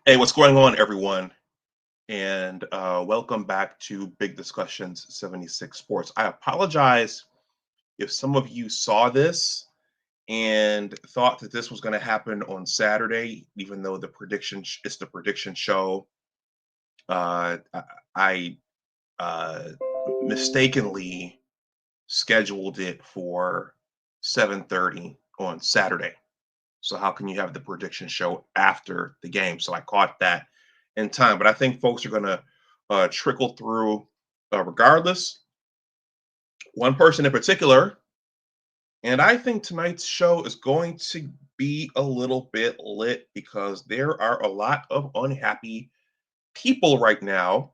Hey, what's going on, everyone? And welcome back to Big Discussions 76 Sports. I apologize if some of you saw this and thought that this was going to happen on Saturday, even though it's the prediction show. I mistakenly scheduled it for 7:30 on Saturday. So how can you have the prediction show after the game? So I caught that in time, but I think folks are going to trickle through regardless. One person in particular, and I think tonight's show is going to be a little bit lit because there are a lot of unhappy people right now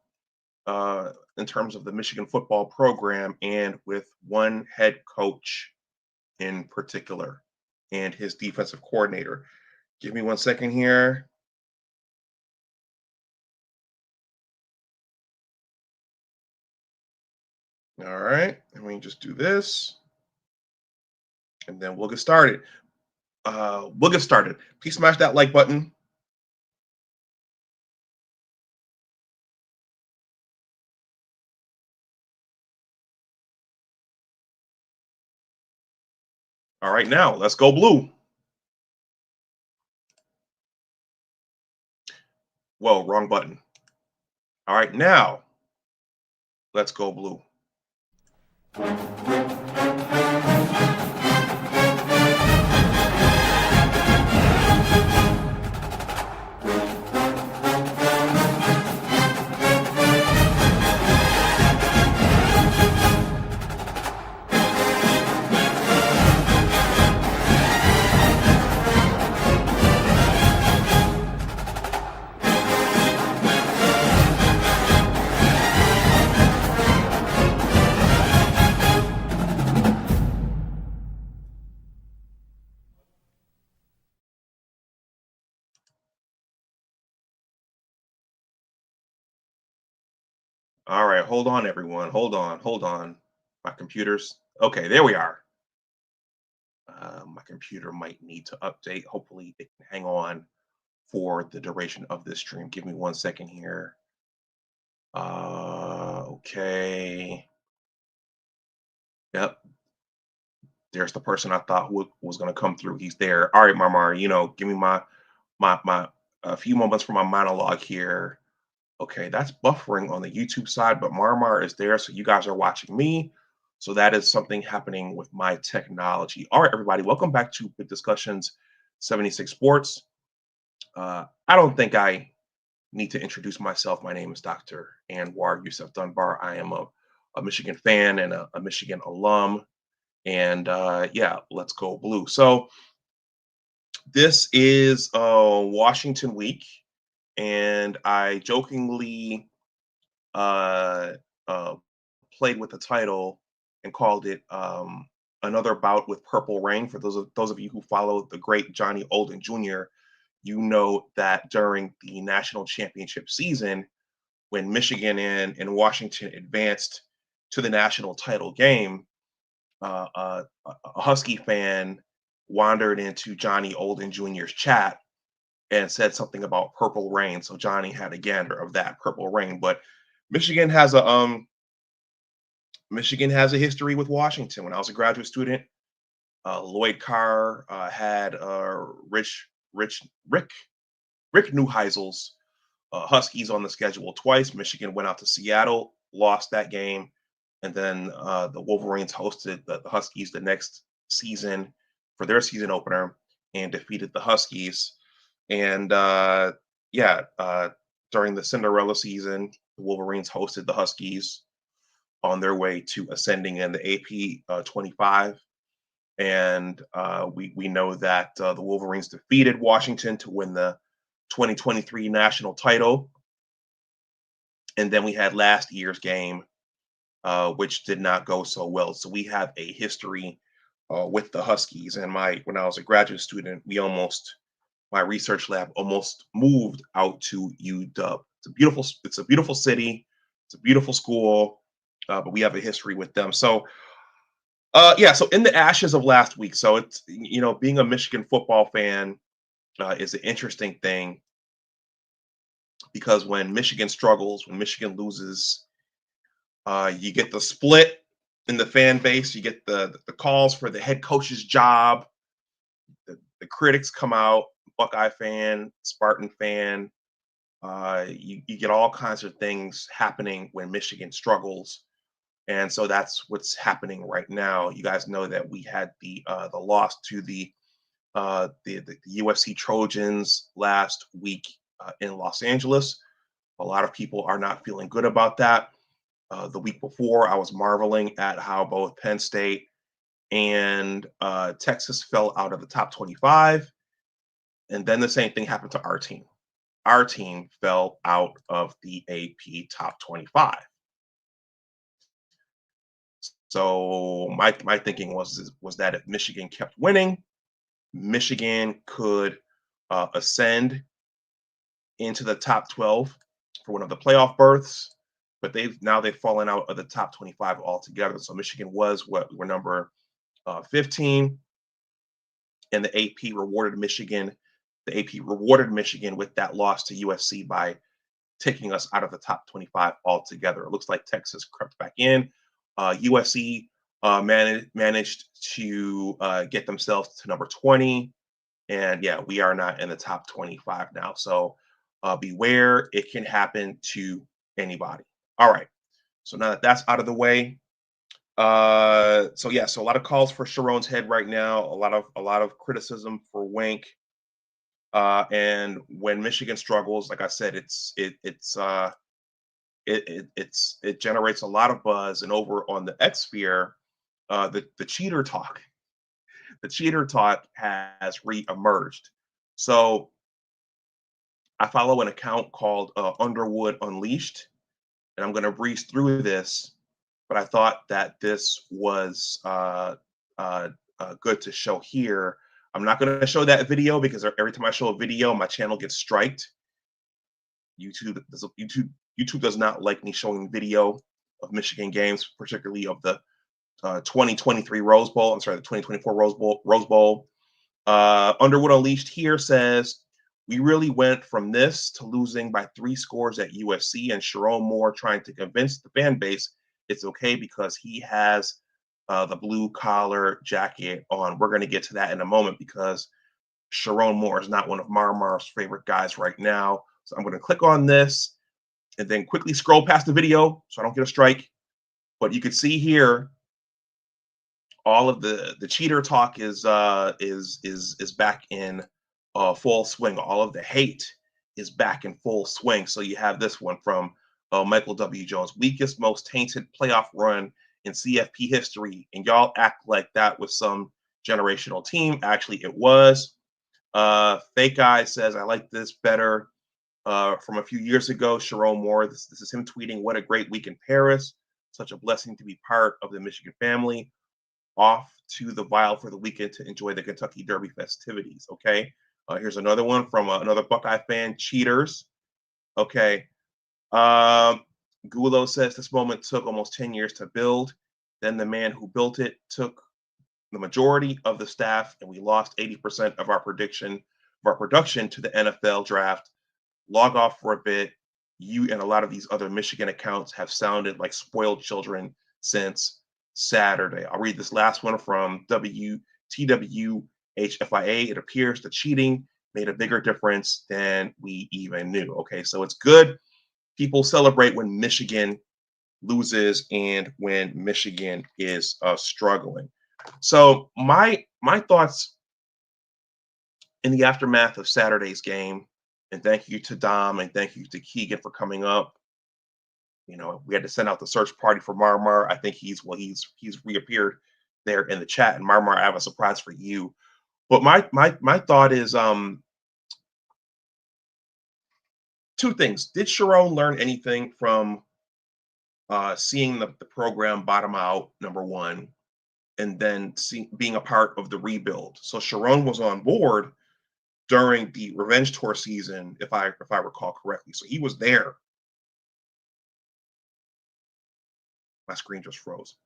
in terms of the Michigan football program and with one head coach in particular and his defensive coordinator. Give me one second here. All right, and we just do this, and then we'll get started. Please smash that like button. All right, now let's go blue. Whoa, wrong button. All right, now let's go blue. All right, hold on, everyone. Hold on. My computer's okay. There we are. My computer might need to update. Hopefully, it can hang on for the duration of this stream. Give me one second here. Okay. Yep. There's the person I thought was going to come through. He's there. All right, Marmar. Give me my a few moments for my monologue here. Okay, that's buffering on the YouTube side, but Marmar is there, so you guys are watching me. So that is something happening with my technology. All right, everybody, welcome back to Big Discussions 76 Sports. I don't think I need to introduce myself. My name is Dr. Anwar Yusuf Dunbar. I am a Michigan fan and a Michigan alum. And yeah, let's go blue. So this is Washington week, and I jokingly uh, uh, played with the title and called it "Another Bout with Purple Rain." For those of you who follow the great Johnny Olden Jr., you know that during the national championship season, when Michigan and Washington advanced to the national title game, a Husky fan wandered into Johnny Olden Jr.'s chat and said something about purple rain. So Johnny had a gander of that purple rain. But Michigan has a Michigan has a history with Washington. When I was a graduate student, Lloyd Carr had Rich Rick Neuheisel's Huskies on the schedule twice. Michigan went out to Seattle, lost that game, and then the Wolverines hosted the Huskies the next season for their season opener and defeated the Huskies. And yeah, during the Cinderella season, the Wolverines hosted the Huskies on their way to ascending in the AP 25. And we know that the Wolverines defeated Washington to win the 2023 national title. And then we had last year's game, which did not go so well. So we have a history with the Huskies. And when I was a graduate student, my research lab almost moved out to UW. It's a beautiful city. It's a beautiful school, but we have a history with them. So yeah, so in the ashes of last week. So it's being a Michigan football fan is an interesting thing. because when Michigan struggles, when Michigan loses, you get the split in the fan base. You get the calls for the head coach's job. The critics come out, Buckeye fan, Spartan fan. You get all kinds of things happening when Michigan struggles, and so that's what's happening right now. You guys know that we had the loss to the USC Trojans last week in Los Angeles. A lot of people are not feeling good about that. The week before, I was marveling at how both Penn State and Texas fell out of the top 25. And then the same thing happened to our team. Our team fell out of the AP top 25. So my thinking was that if Michigan kept winning, Michigan could ascend into the top 12 for one of the playoff berths, but they've fallen out of the top 25 altogether. So Michigan was what we're number 15, and the AP rewarded Michigan. The AP rewarded Michigan with that loss to USC by taking us out of the top 25 altogether. It looks like Texas crept back in. USC managed to get themselves to number 20. And yeah, we are not in the top 25 now. So beware, it can happen to anybody. All right. So now that that's out of the way, so yeah, so a lot of calls for Sharon's head right now. A lot of criticism for Wink. And when Michigan struggles, like I said, it generates a lot of buzz. And over on the X sphere, the cheater talk, has reemerged. So I follow an account called Underwood Unleashed, and I'm going to breeze through this. But I thought that this was good to show here. I'm not going to show that video because every time I show a video, my channel gets striked. YouTube does not like me showing video of Michigan games, particularly of the 2023 Rose Bowl. I'm sorry, the 2024 Rose Bowl. Underwood Unleashed here says, we really went from this to losing by 3 scores at USC, and Sharon Moore trying to convince the fan base it's okay because he has the blue collar jacket on. We're going to get to that in a moment because Sharon Moore is not one of Marmar's favorite guys right now. So I'm going to click on this and then quickly scroll past the video so I don't get a strike. But you can see here all of the cheater talk is back in full swing. All of the hate is back in full swing. So you have this one from Michael W. Jones, weakest, most tainted playoff run in CFP history, and y'all act like that was some generational team. Actually, it was. Fake Guy says, I like this better. From a few years ago, Sharon Moore, this is him tweeting, what a great week in Paris. Such a blessing to be part of the Michigan family. Off to the Vial for the weekend to enjoy the Kentucky Derby festivities. Okay. Here's another one from another Buckeye fan, Cheaters. Okay. Gulo says this moment took almost 10 years to build. Then the man who built it took the majority of the staff, and we lost 80% of our production to the NFL draft. Log off for a bit. You and a lot of these other Michigan accounts have sounded like spoiled children since Saturday. I'll read this last one from WTWHFIA. It appears the cheating made a bigger difference than we even knew. Okay, so it's good. People celebrate when Michigan loses and when Michigan is struggling. So my thoughts in the aftermath of Saturday's game, and thank you to Dom and thank you to Keegan for coming up. You know, we had to send out the search party for Marmar. I think he's reappeared there in the chat. And Marmar, I have a surprise for you. But my thought is two things. Did Sharon learn anything from seeing the program bottom out, number one, and then being a part of the rebuild? So Sharon was on board during the Revenge Tour season, if I recall correctly. So he was there. My screen just froze.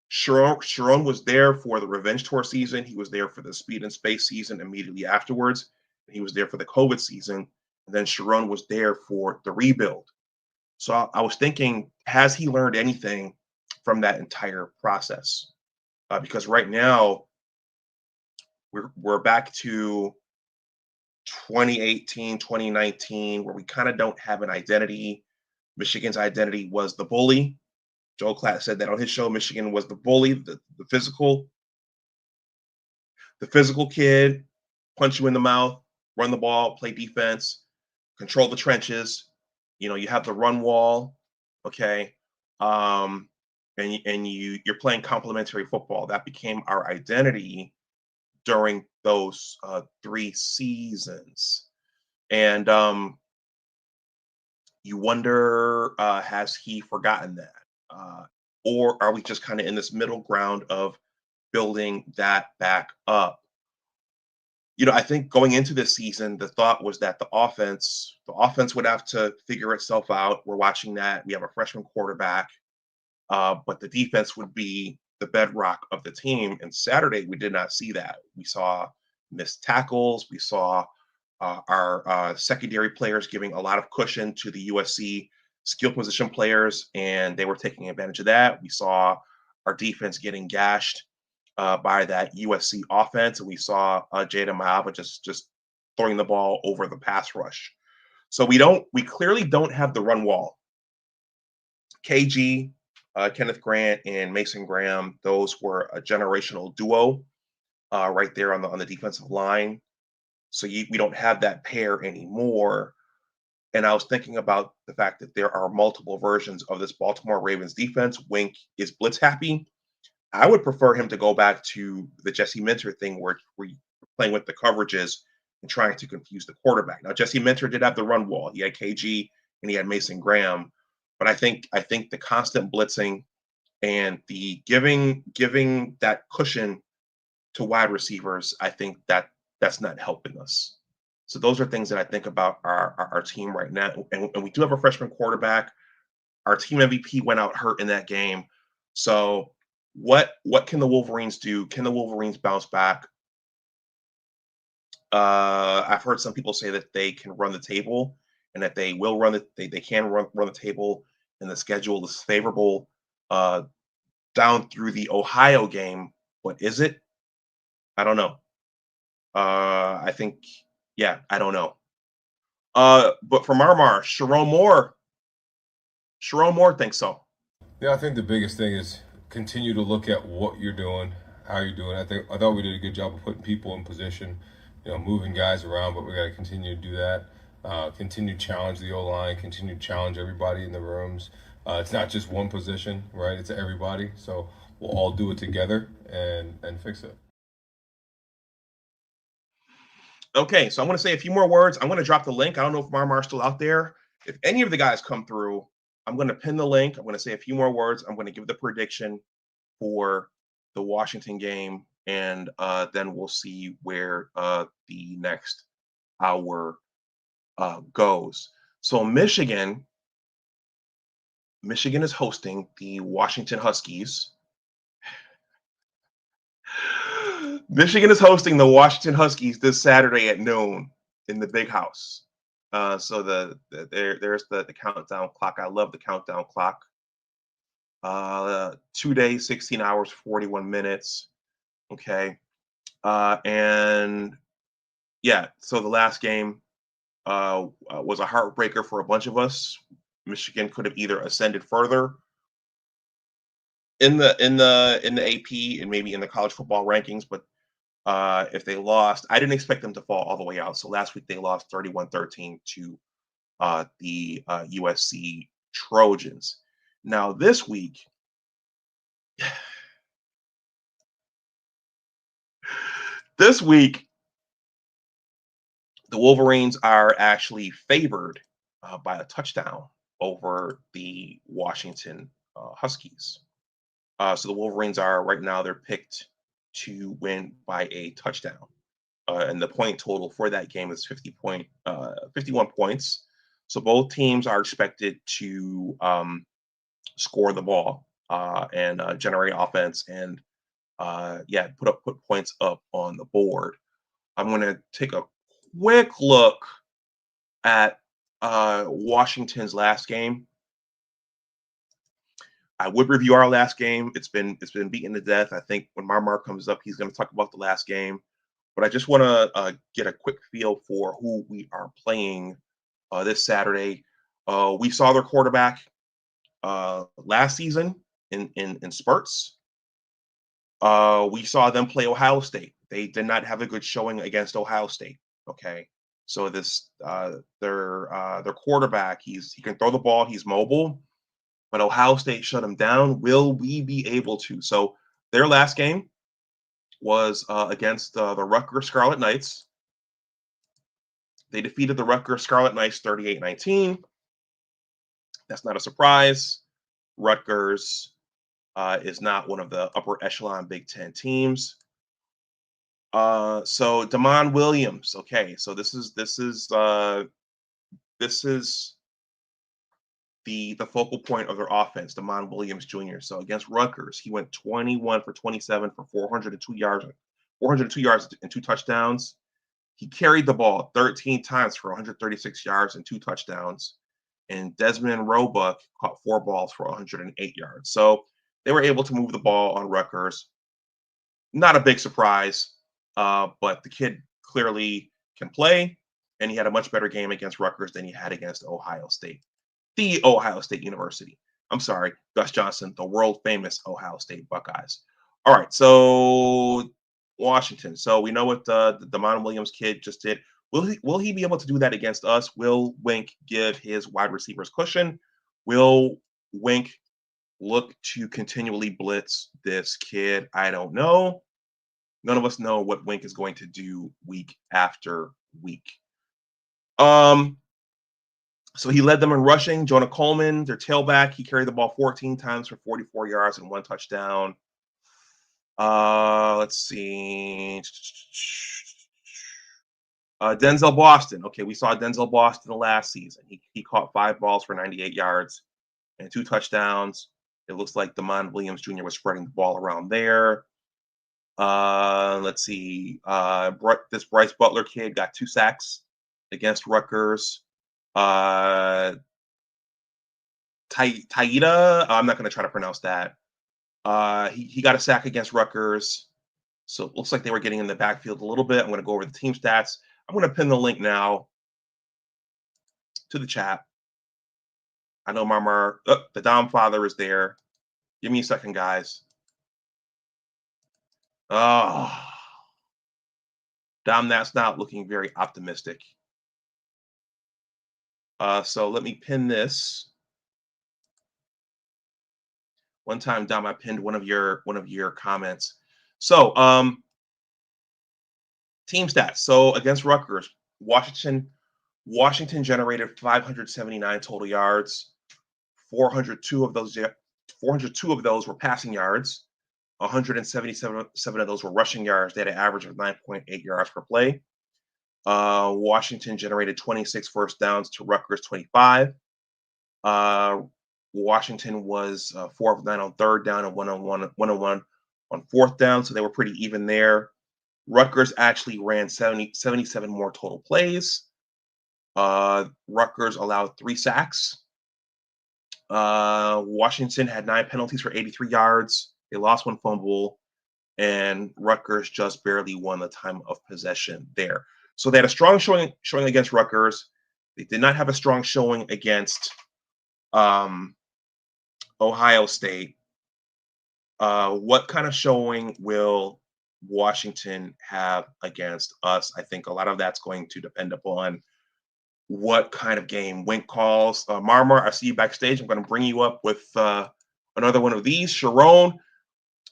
Sharon was there for the Revenge Tour season. He was there for the Speed and Space season immediately afterwards. He was there for the COVID season. And then Sharon was there for the rebuild. So I was thinking, has he learned anything from that entire process? Because right now we're back to 2018, 2019, where we kind of don't have an identity. Michigan's identity was the bully. Joel Klatt said that on his show. Michigan was the bully, the physical kid, punch you in the mouth, run the ball, play defense, control the trenches. You have the run wall, okay, and you're playing complementary football. That became our identity during those 3 seasons, and you wonder, has he forgotten that, or are we just kind of in this middle ground of building that back up? I think going into this season, the thought was that the offense would have to figure itself out. We're watching that. We have a freshman quarterback, but the defense would be the bedrock of the team. And Saturday, we did not see that. We saw missed tackles. We saw our secondary players giving a lot of cushion to the USC skill position players, and they were taking advantage of that. We saw our defense getting gashed by that USC offense, and we saw Jada Maaba just throwing the ball over the pass rush. So we clearly don't have the run wall. KG, Kenneth Grant, and Mason Graham, those were a generational duo right there on the defensive line. So we don't have that pair anymore. And I was thinking about the fact that there are multiple versions of this Baltimore Ravens defense. Wink is blitz happy. I would prefer him to go back to the Jesse Minter thing where we're playing with the coverages and trying to confuse the quarterback. Now, Jesse Minter did have the run wall. He had KG and he had Mason Graham. But I think the constant blitzing and the giving that cushion to wide receivers, I think that's not helping us. So those are things that I think about our team right now. And we do have a freshman quarterback. Our team MVP went out hurt in that game. So what can the Wolverines do? Can the Wolverines bounce back? I've heard some people say that they can run the table and that they will they can run the table, and the schedule is favorable down through the Ohio game. But is it? I don't know. I think, yeah, I don't know. But from Marmar, Sharon Moore thinks so. Yeah, I think the biggest thing is continue to look at what you're doing, how you're doing. I thought we did a good job of putting people in position, moving guys around, but we got to continue to do that. Continue to challenge the O line, continue to challenge everybody in the rooms. It's not just one position, right? It's everybody. So we'll all do it together and fix it. Okay, so I'm going to say a few more words. I'm going to drop the link. I don't know if Marmar's still out there. If any of the guys come through, I'm going to pin the link. I'm going to say a few more words. I'm going to give the prediction for the Washington game, and then we'll see where the next hour goes. So Michigan is hosting the Washington Huskies. Michigan is hosting the Washington Huskies this Saturday at noon in the Big House. So there's the countdown clock. I love the countdown clock. 2 days, 16 hours, 41 minutes. Okay. And yeah, so the last game was a heartbreaker for a bunch of us. Michigan could have either ascended further in the AP and maybe in the college football rankings, but if they lost, I didn't expect them to fall all the way out. So last week they lost 31-13 to the USC Trojans. Now this week, the Wolverines are actually favored by a touchdown over the Washington Huskies. So the Wolverines are right now, they're picked to win by a touchdown. And the point total for that game is 51 points. So both teams are expected to score the ball and generate offense and put points up on the board. I'm going to take a quick look at Washington's last game. I would review our last game. It's been beaten to death. I think when Marmar comes up, he's going to talk about the last game. But I just want to get a quick feel for who we are playing this Saturday. We saw their quarterback last season in spurts. We saw them play Ohio State. They did not have a good showing against Ohio State. Okay, so this their quarterback, he can throw the ball. He's mobile, but Ohio State shut him down. Will we be able to? So their last game was against the Rutgers Scarlet Knights. They defeated the Rutgers Scarlet Knights 38-19. That's not a surprise. Rutgers is not one of the upper echelon Big Ten teams. So Damon Williams. Okay, so this is the focal point of their offense, Damon Williams Jr. So against Rutgers, he went 21 for 27 for 402 yards and 2 touchdowns. He carried the ball 13 times for 136 yards and 2 touchdowns. And Desmond Roebuck caught 4 balls for 108 yards. So they were able to move the ball on Rutgers. Not a big surprise, but the kid clearly can play, and he had a much better game against Rutgers than he had against Ohio State. The Ohio State University. I'm sorry, Gus Johnson, the world famous Ohio State Buckeyes. All right, so Washington. So we know what the Damon Williams kid just did. Will he be able to do that against us? Will Wink give his wide receivers cushion? Will Wink look to continually blitz this kid? I don't know. None of us know what Wink is going to do week after week. So he led them in rushing. Jonah Coleman, their tailback, he carried the ball 14 times for 44 yards and 1 touchdown. Let's see. Denzel Boston. Okay, we saw Denzel Boston the last season. He caught 5 balls for 98 yards and 2 touchdowns. It looks like Damon Williams Jr. was spreading the ball around there. Let's see. This Bryce Butler kid got 2 sacks against Rutgers. Taida, I'm not going to try to pronounce that. He got a sack against Rutgers. So it looks like they were getting in the backfield a little bit. I'm going to go over the team stats. I'm going to pin the link now to the chat. I know Marmar, the Dom father is there. Give me a second, guys. Oh, Dom, that's not looking very optimistic. So let me pin this. One time, Dom, I pinned one of your comments. So, team stats. So against Rutgers, Washington generated 579 total yards. 402 of those were passing yards. 177 of those were rushing yards. They had an average of 9.8 yards per play. Washington generated 26 first downs to Rutgers 25. Washington was 4 of 9 on third down and 1 on 1 on fourth down, so they were pretty even there. Rutgers actually ran 77 more total plays. Rutgers allowed 3 sacks. Washington had 9 penalties for 83 yards. They lost 1 fumble, and Rutgers just barely won the time of possession there. So they had a strong showing against Rutgers. They did not have a strong showing against Ohio State. What kind of showing will Washington have against us? I think a lot of that's going to depend upon what kind of game Wink calls. Marmar, I see you backstage. I'm going to bring you up with another one of these.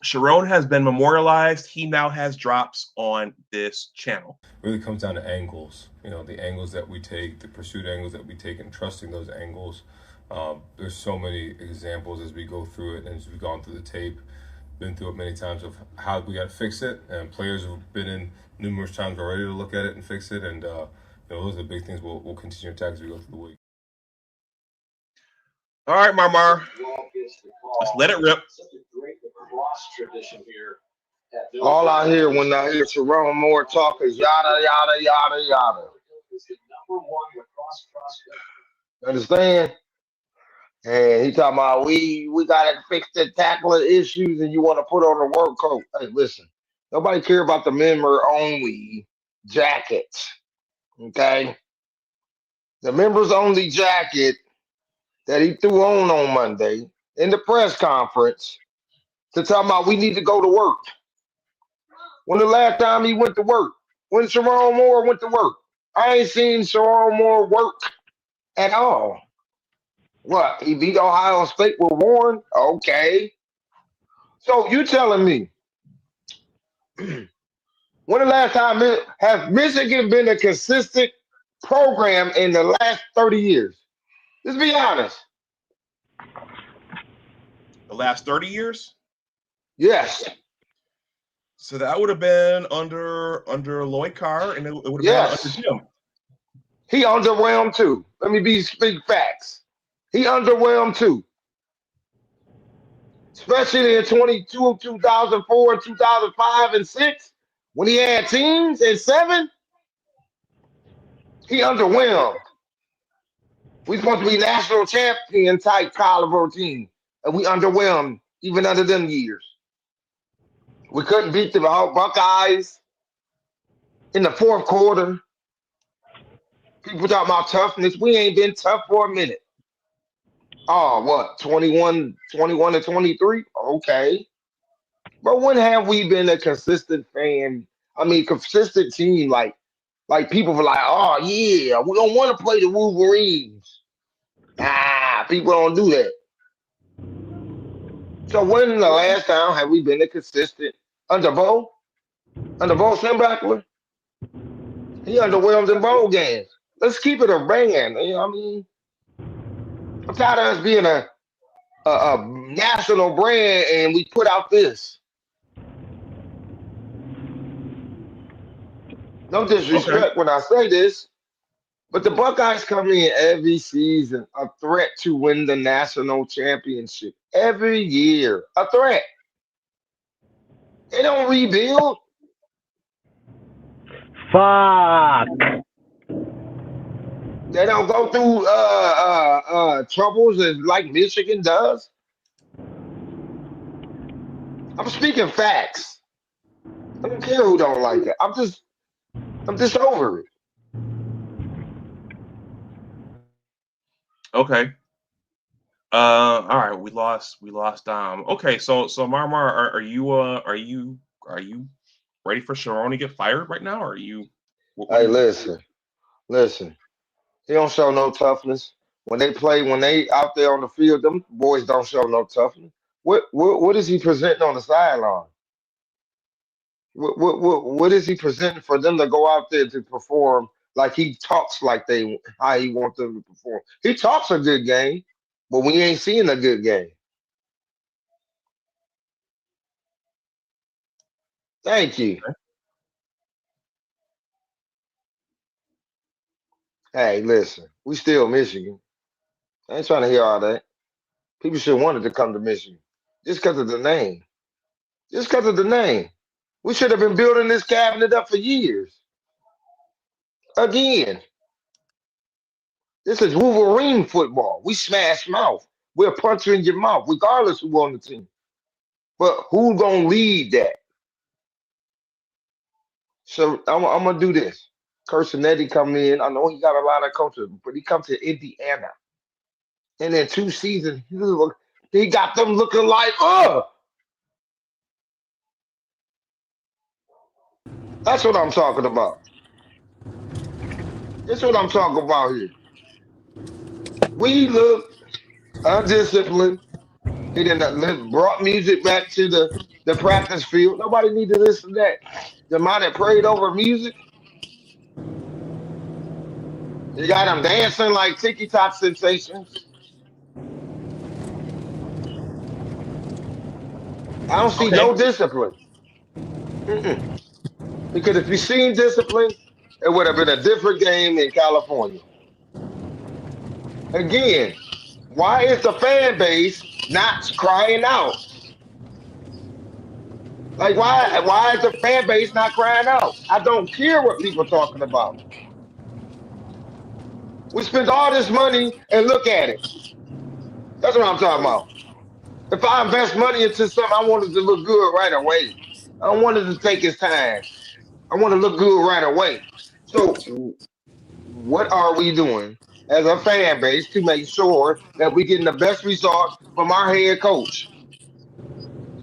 Sharon has been memorialized. He now has drops on this channel. It really comes down to angles. The angles that we take, the pursuit angles that we take, and trusting those angles. There's so many examples as we go through it and as we've gone through the tape, been through it many times of how we got to fix it. And players have been in numerous times already to look at it and fix it. And those are the big things we'll continue to attack as we go through the week. All right, Marmar. Let's let it rip. All I hear when I hear Sharon Moore talk is yada, yada, yada, yada. Understand? And he talking about we gotta fix the tackler issues, and you want to put on a work coat. Hey, listen, nobody care about the member only jackets. Okay, the members only jacket that he threw on Monday in the press conference to talk about we need to go to work. When the last time he went to work? When Sharon Moore went to work? I ain't seen Sharon Moore work at all. What? He beat Ohio State with Warren? Okay. So you telling me when the last time has Michigan been a consistent program in the last 30 years? Let's be honest. The last 30 years? Yes. So that would have been under Lloyd Carr, and it would have been under Yes. Jim. He underwhelmed too. Let me speak facts. He underwhelmed too. Especially in 22, 2004, 2005, and 6, when he had teams in 7, he underwhelmed. We supposed to be national champion type caliber team, and we underwhelmed even under them years. We couldn't beat the Buckeyes in the fourth quarter. People talking about toughness. We ain't been tough for a minute. Oh, what? 21 to 23? Okay. But when have we been a consistent fan? I mean, consistent team like people were like, oh yeah, we don't want to play the Wolverines. People don't do that. So when the last time have we been a consistent under Bo? Under Bo Schembechler? He underwhelmed in bowl games. Let's keep it a band. You know what I mean? I'm tired of us being a national brand and we put out this. No Okay. disrespect when I say this, but the Buckeyes come in every season a threat to win the national championship. Every year, a threat. They don't rebuild. Fuck. They don't go through troubles as like Michigan does. I'm speaking facts. I don't care who don't like it. I'm just over it. Okay. All right. We lost Dom. Okay. So Marmar, are you ready for Sharon to get fired right now? Or are you? What are Hey, you thinking? listen. He don't show no toughness. When they out there on the field, them boys don't show no toughness. What is he presenting on the sideline? What is he presenting for them to go out there to perform like he talks like they how he wants them to perform? He talks a good game, but we ain't seeing a good game. Thank you. Hey, listen, we still Michigan. I ain't trying to hear all that. People should wanted to come to Michigan just because of the name. Just because of the name. We should have been building this cabinet up for years. Again, this is Wolverine football. We smash mouth. We're a puncher in your mouth, regardless who on the team. But who gonna lead that? So I'm gonna do this. Curcinetti come in. I know he got a lot of coaches, but he comes to Indiana, and in 2 seasons he got them looking like, oh, that's what I'm talking about. That's what I'm talking about here. We look undisciplined. He didn't brought music back to the practice field. Nobody needed this and that. The man that prayed over music, you got them dancing like tiki top sensations. I don't see Okay. no discipline. Mm-mm. Because if you seen discipline, it would have been a different game in California. Again, why is the fan base not crying out? Like why is the fan base not crying out? I don't care what people talking about. We spent all this money and look at it. That's what I'm talking about. If I invest money into something, I want it to look good right away. I don't want it to take its time. I want to look good right away. So, what are we doing as a fan base to make sure that we getting the best result from our head coach?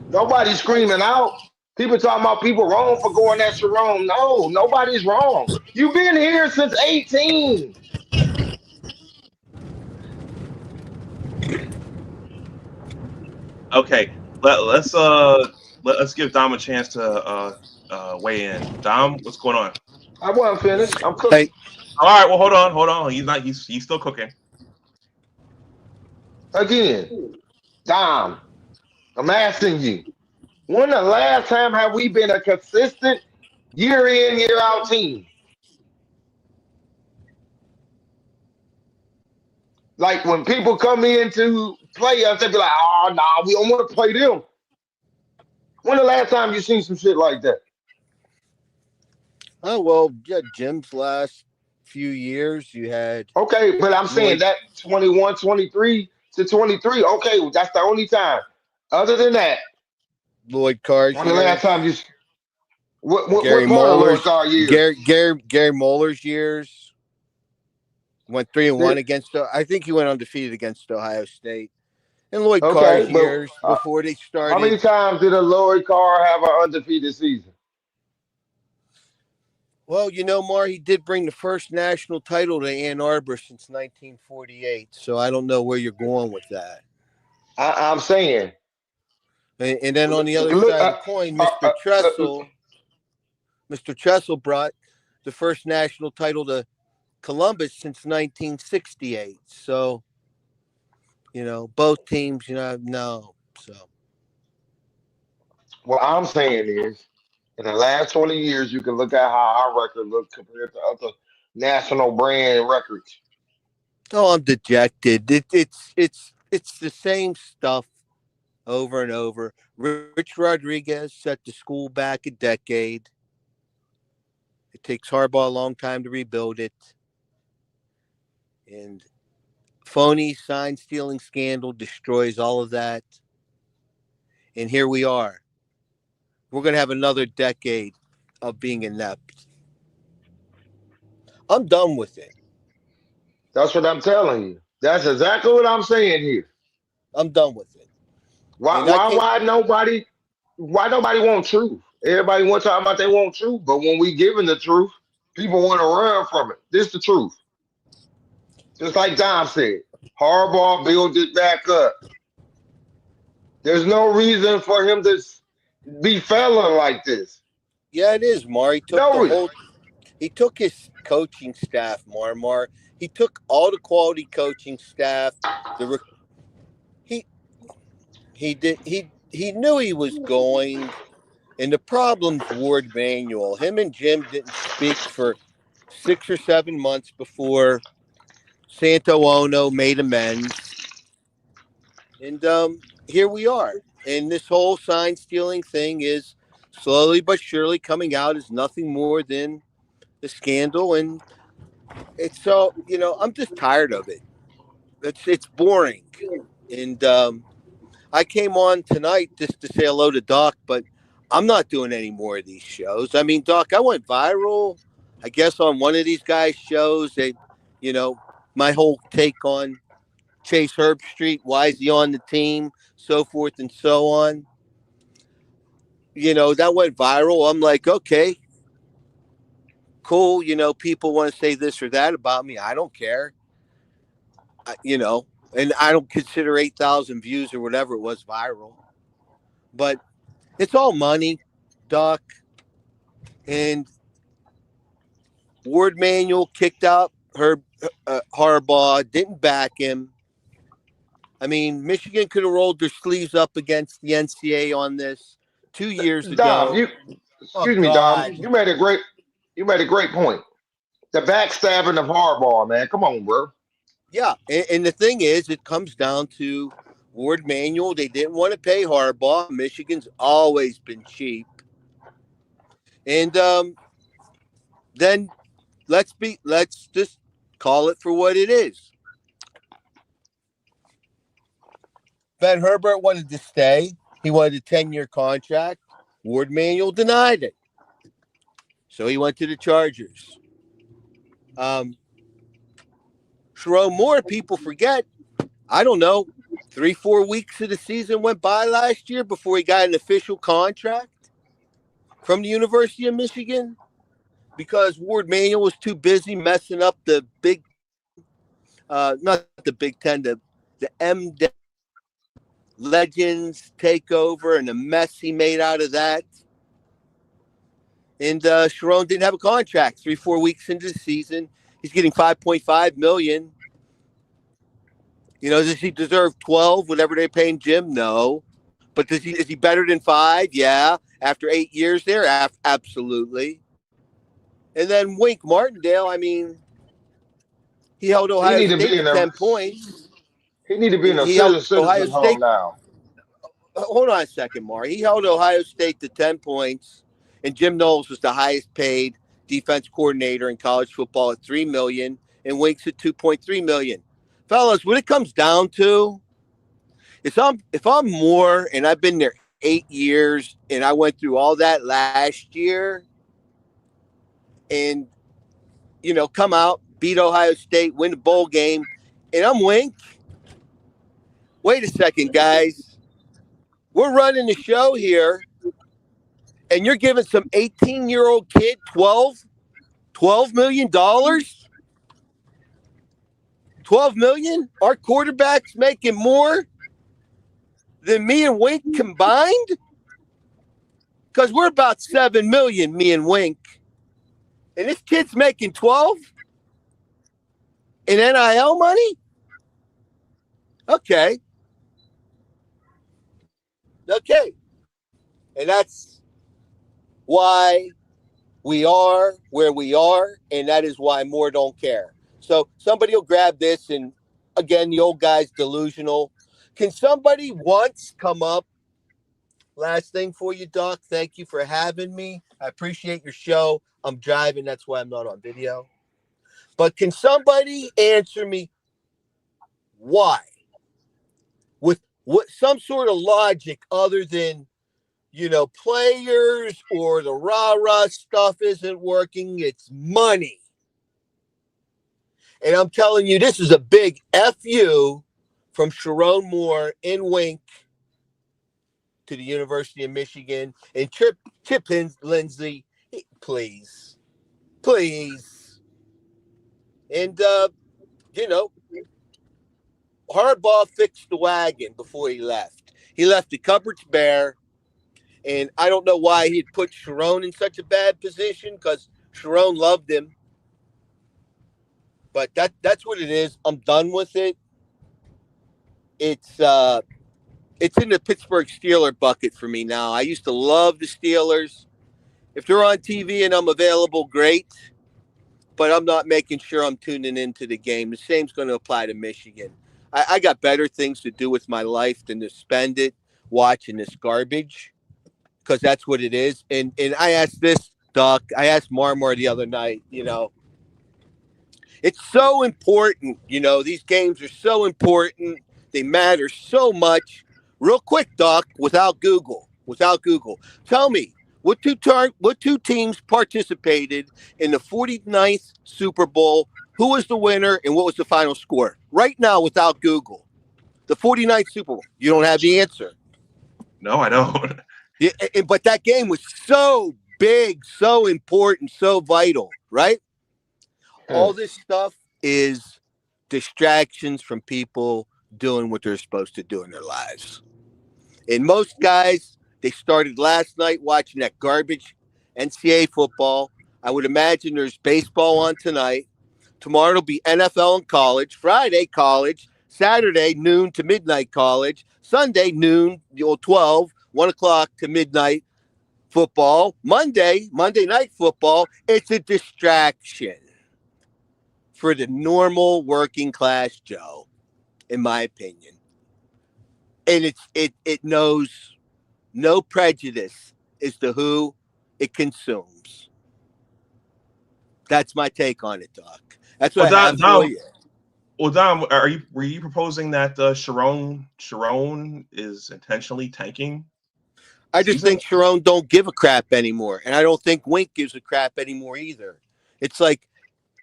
Nobody's screaming out. People talking about people wrong for going at Sharon. No, nobody's wrong. You've been here since 18. Okay, let's give Dom a chance to weigh in. Dom, what's going on? I wasn't finished. I'm cooking. Hey, All right, well, hold on. He's not. He's still cooking. Again, Dom, I'm asking you, when the last time have we been a consistent year in, year out team? Like when people come in to play us, they be like, oh, nah, we don't want to play them. When the last time you seen some shit like that? oh well, yeah, Jim's last few years, you had Okay, but I'm saying Lloyd that 21, 23 to 23. Okay, well, that's the only time. Other than that, Lloyd Carr's when the last time years, you, what Gary part of Lord Muller's, Carr years? Gary Muller's years. Went 3-1 That- against. I think he went undefeated against Ohio State. And Lloyd Okay, Carr's but years before they how many started. times did a Lloyd Carr have an undefeated season? Well, Mar, he did bring the first national title to Ann Arbor since 1948. So I don't know where you're going with that. I'm saying, And then on the other look, side of the coin, uh, uh, uh, Mr. Tressel brought the first national title to Columbus since 1968. So, both teams, no. So, what I'm saying is, in the last 20 years, you can look at how our record looks compared to other national brand records. oh, I'm dejected. It's the same stuff over and over. Rich Rodriguez set the school back a decade. It takes Harbaugh a long time to rebuild it. And phony sign stealing scandal destroys all of that. And here we are. We're going to have another decade of being inept. I'm done with it. That's what I'm telling you. That's exactly what I'm saying here. I'm done with it. Why, And I why, can't. why nobody, why nobody want truth? Everybody want to talk about they want truth, but when we giving the truth, people want to run from it. This the truth. Just like Dom said, Harbaugh build it back up. There's no reason for him to be failing like this. Yeah, it is, Mar. No reason. He took his coaching staff, Mar. He took all the quality coaching staff. The he he did he knew he was going, and the problem's Ward Manual. Him and Jim didn't speak for 6 or 7 months before Santo Ono made amends, and here we are. And this whole sign stealing thing is slowly but surely coming out as nothing more than the scandal, and it's so I'm just tired of it. It's boring, and I came on tonight just to say hello to Doc, but I'm not doing any more of these shows. I mean, Doc, I went viral, I guess, on one of these guys' shows. You know, my whole take on Chase Herbstreit, why is he on the team, so forth and so on. That went viral. I'm like, okay, cool. People want to say this or that about me. I don't care. And I don't consider 8,000 views or whatever it was viral. But it's all money, Doc. And Ward Manual kicked out Harbaugh, didn't back him. I mean, Michigan could have rolled their sleeves up against the NCAA on this 2 years Dom, ago. Oh, excuse me, Dom, God. you made a great point. The backstabbing of Harbaugh, man. Come on, bro. Yeah. And the thing is, it comes down to Ward Manual. They didn't want to pay Harbaugh. Michigan's always been cheap. And then let's just Call it for what it is. Ben Herbert wanted to stay. He wanted a 10-year contract. Ward Manuel denied it. So he went to the Chargers. Sharon Moore, people forget, I don't know, 3-4 weeks of the season went by last year before he got an official contract from the University of Michigan because Ward Manuel was too busy messing up the Big, not the Big Ten, the M Legends takeover and the mess he made out of that. And Sharon didn't have a contract 3-4 weeks into the season. He's getting $5.5 million. You know, does he deserve 12, whatever they're paying Jim? No. But is he better than 5? Yeah. After 8 years there? Absolutely. And then Wink Martindale, I mean, he held He Ohio need to State be to in a 10 points. he need to be in a He held senior Ohio citizen home State. now. Hold on a second, Mar. He held Ohio State to 10 points, and Jim Knowles was the highest paid defense coordinator in college football at $3 million, and Wink's at $2.3 million. Fellas, what it comes down to is if I'm Moore and I've been there 8 years and I went through all that last year and, you know, come out, beat Ohio State, win the bowl game, and I'm Wink, wait a second, guys. We're running the show here, and you're giving some 18-year-old kid $12 million? $12 million? Our quarterback's making more than me and Wink combined? Because we're about $7 million, me and Wink. And this kid's making 12 in NIL money? Okay. And that's why we are where we are, and that is why more don't care. So somebody will grab this, and again, the old guy's delusional. Can somebody once come up? Last thing for you, Doc. Thank you for having me. I appreciate your show. I'm driving. That's why I'm not on video. But can somebody answer me why? With what some sort of logic other than, you know, players or the rah-rah stuff isn't working. It's money. And I'm telling you, this is a big FU from Sharon Moore in Wink to the University of Michigan. And Chip Lindsey, please. And, you know, Harbaugh fixed the wagon before he left. He left the cupboards bare. And I don't know why he'd put Sharon in such a bad position because Sharon loved him. But that's what it is. I'm done with it. It's in the Pittsburgh Steeler bucket for me now. I used to love the Steelers. If they're on TV and I'm available, great. But I'm not making sure I'm tuning into the game. The same's going to apply to Michigan. I got better things to do with my life than to spend it watching this garbage, because that's what it is. And I asked this, Doc, I asked Marmar the other night, you know, it's so important. You know, these games are so important. They matter so much. Real quick, Doc, without Google. Tell me, what two teams participated in the 49th Super Bowl? Who was the winner and what was the final score? Right now, without Google. The 49th Super Bowl. You don't have the answer. No, I don't. Yeah, but that game was so big, so important, so vital, right? All this stuff is distractions from people doing what they're supposed to do in their lives. And most guys, they started last night watching that garbage NCAA football. I would imagine there's baseball on tonight. Tomorrow it'll be NFL and college. Friday, college. Saturday, noon to midnight college. Sunday, noon, 12, 1 o'clock to midnight football. Monday night football. It's a distraction for the normal working class Joe, in my opinion. And it knows no prejudice as to who it consumes. That's my take on it, Doc. That's Well, what I have for you. Dom, were you proposing that Sharon is intentionally tanking I the just season? think Sharon don't give a crap anymore, and I don't think Wink gives a crap anymore either. It's like,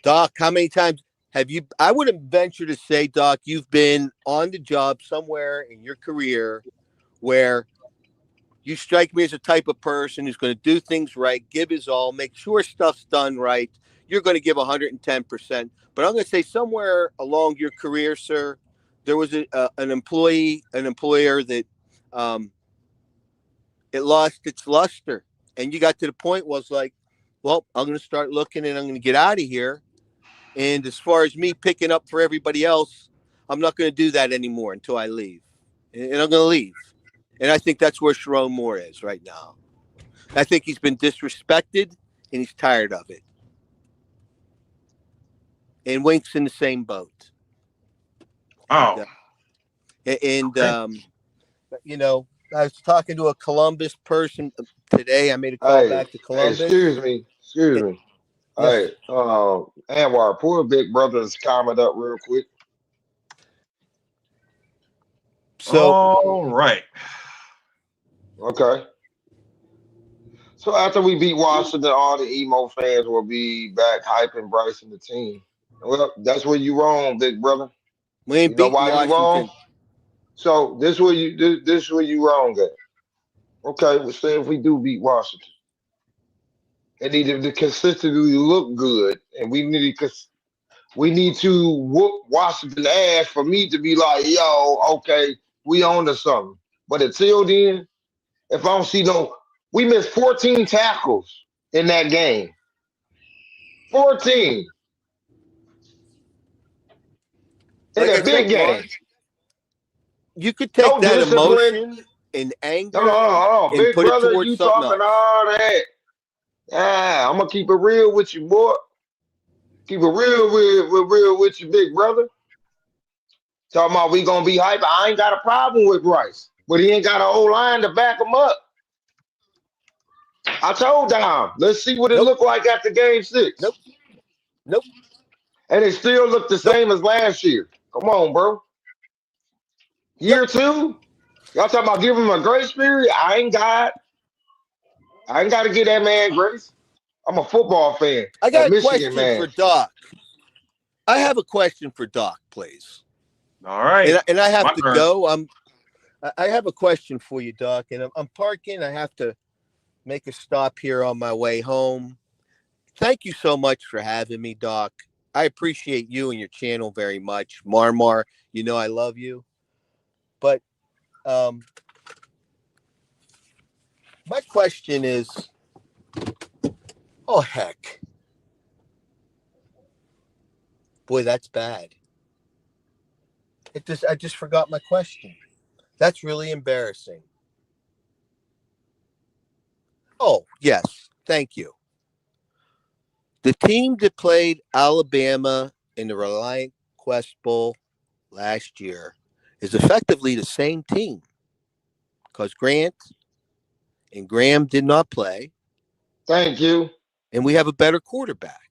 Doc, how many times have you? I wouldn't venture to say, Doc, you've been on the job somewhere in your career where you strike me as a type of person who's going to do things right, give his all, make sure stuff's done right. You're going to give 110%. But I'm going to say somewhere along your career, sir, there was an employer that um, it lost its luster. And you got to the point was like, well, I'm going to start looking and I'm going to get out of here. And as far as me picking up for everybody else, I'm not going to do that anymore until I leave. And I'm going to leave. And I think that's where Sharon Moore is right now. I think he's been disrespected and he's tired of it. And Wink's in the same boat. Oh, And okay. you know, I was talking to a Columbus person today. I made a call Hey, back to hey, Columbus. excuse me. Yes. Hey, Anwar, pull Big Brother's comment up real quick. So All right. Okay. So after we beat Washington, all the emo fans will be back hyping Bryce and the team. Well, that's where you wrong, Big Brother. we ain't You know beating why you wrong? Washington. So this where you wrong at. Okay, well, say if we do beat Washington, it needed to consistently look good, and we need to whoop Washington ass for me to be like, yo, okay, we on to something. But until then, if I don't see we missed 14 tackles in that game. 14 in Like I a said, big Mark, game. you could take No that discipline. emotion and Hold on, anger hold on, hold on. and Big put it brother, towards you something talking else. all that. Ah, I'm gonna keep it real with you, boy. Keep it real with you, big brother. Talking about we gonna be hype. I ain't got a problem with Rice, but he ain't got an old line to back him up. I told Dom, let's see what it Nope. looked like after game 6. Nope. Nope. And it still looked the Nope. same as last year. Come on, bro. Yep. Year 2, y'all talking about giving him a grace period? I ain't got to give that man grace. I'm a football fan, I a got a Michigan question man. for Doc. I have a question for Doc, please. All right. And I have My to turn. go. I have a question for you, Doc, and I'm parking. I have to make a stop here on my way home. Thank you so much for having me, Doc. I appreciate you and your channel very much. Marmar, you know I love you. But um, my question is, oh heck, boy, that's bad. I just forgot my question. That's really embarrassing. Oh yes, thank you. The team that played Alabama in the Reliant Quest Bowl last year is effectively the same team because Grant and Graham did not play, Thank you. and we have a better quarterback.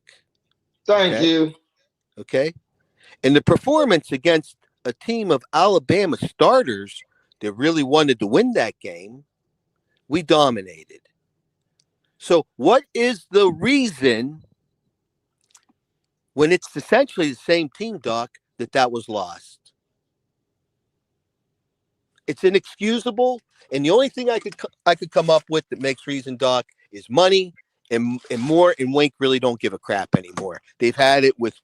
Thank Okay. you. Okay. And the performance against a team of Alabama starters that really wanted to win that game, we dominated. So, what is the reason when it's essentially the same team, Doc, that was lost? It's inexcusable, and the only thing I could come up with that makes reason, Doc, is money and more. And Wink really don't give a crap anymore. They've had it with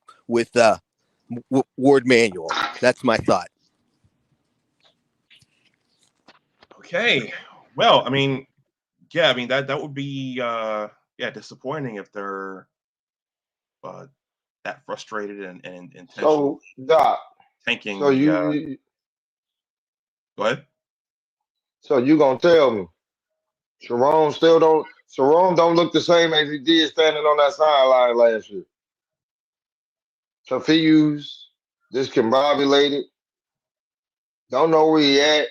Ward Manual. That's my thought. Okay. Well, I mean, yeah, I mean that would be yeah, disappointing if they're uh that frustrated and intentionally So, Doc, tanking so the go ahead. you gonna tell me Sharon don't look the same as he did standing on that sideline last year. Confused, discombobulated, don't know where he at,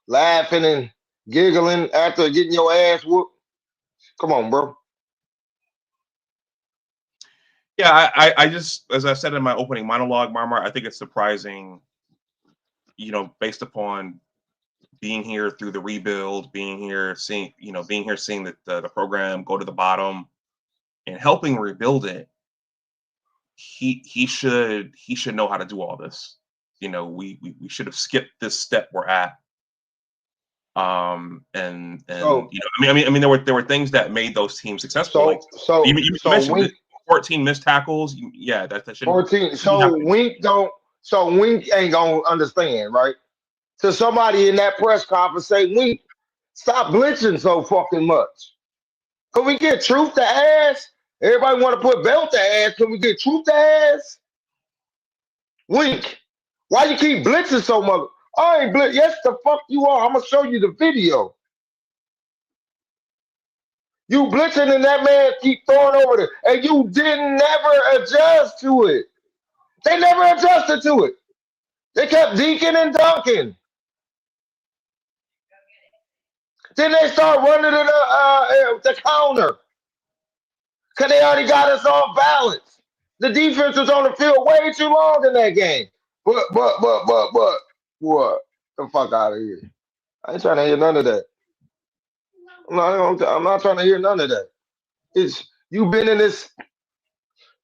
laughing and giggling after getting your ass whooped. Come on, bro. Yeah, I just, as I said in my opening monologue, Marmar, I think it's surprising, based upon being here through the rebuild, being here, seeing the program go to the bottom and helping rebuild it. He should know how to do all this. We should have skipped this step we're at. And So I mean, there were things that made those teams successful. Like you mentioned, Wink 14 missed tackles. Yeah, that shouldn't 14. happen. So Wink ain't gonna understand, right? So somebody in that press conference say, Wink, stop blitzing so fucking much. Can we get truth to ass? Everybody want to put belt to ass. Can we get truth to ass? Wink, why you keep blitzing so much? I ain't blitz. Yes, the fuck you are. I'm gonna show you the video. You blitzing and that man keep throwing over there, and you didn't never adjust to it. They never adjusted to it. They kept deaking and dunking. Then they start running to the counter because they already got us off balance. The defense was on the field way too long in that game. But what? The fuck out of here! I ain't trying to hear none of that. I'm not trying to hear none of that. It's you been in this.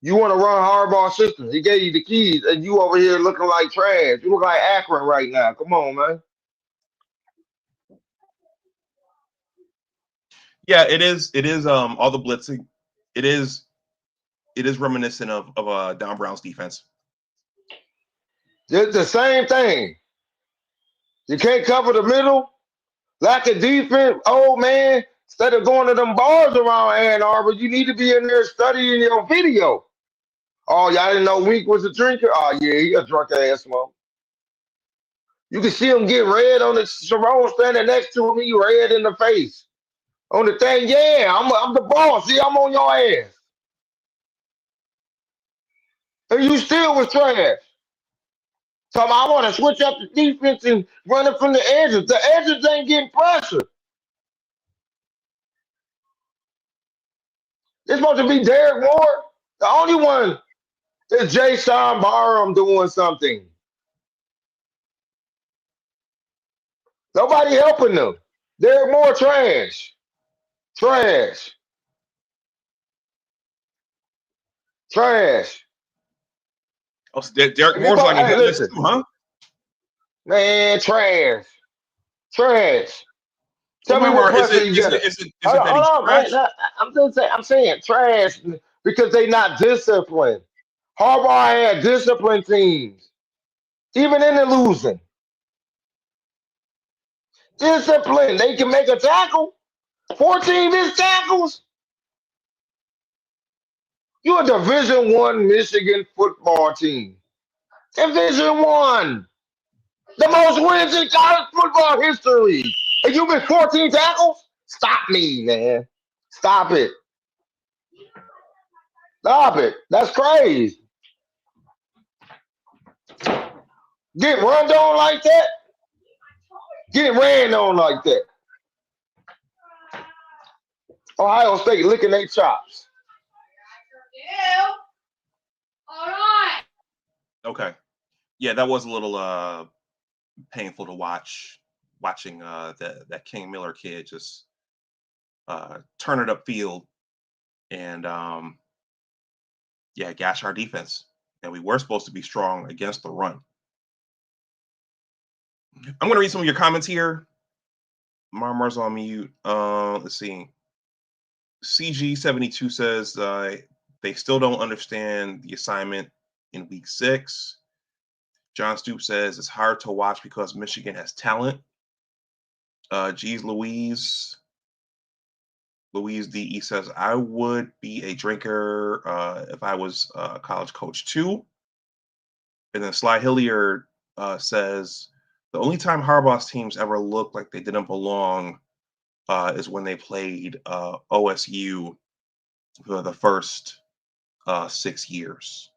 You want to run hardball system. He gave you the keys, and you over here looking like trash. You look like Akron right now. Come on, man. Yeah, it is. It is. All the blitzing. It is reminiscent of Don Brown's defense. It's the same thing. You can't cover the middle. Lack of defense. Oh man, instead of going to them bars around Ann Arbor, you need to be in there studying your video. Oh, y'all didn't know Wink was a drinker? Oh yeah, he a drunk ass mom. You can see him get red on the Sharon standing next to him, he red in the face. On the thing, yeah, I'm the boss. See, I'm on your ass. And you still was trash. So I want to switch up the defense and run it from the edges. The edges ain't getting pressure. It's supposed to be Derek Moore. The only one is Jay-Sean Barham doing something. Nobody helping them. Derek Moore trash. Trash. Trash. Oh, so Derek Moore's like a hit list too, huh? Man, trash. Trash. Tell me what pressure you get. Hold on, man. I'm saying trash because they not disciplined. Harbaugh had disciplined teams, even in the losing. Discipline. They can make a tackle. 14 missed tackles. You're a Division I Michigan football team. Division I. The most wins in college football history. And you missed 14 tackles? Stop me, man. Stop it. Stop it. That's crazy. Get run on like that? Get ran on like that. Ohio State licking their chops. Okay. Yeah, that was a little painful to watching that King Miller kid just turn it upfield and gash our defense. And we were supposed to be strong against the run. I'm gonna read some of your comments here. Marmar's on mute. Let's see. CG72 says they still don't understand the assignment in week 6. John Stoop says it's hard to watch because Michigan has talent. Geez Louise DE says I would be a drinker if I was a college coach too. And then Sly Hilliard says the only time Harbaugh's teams ever looked like they didn't belong is when they played OSU for the first 6 years.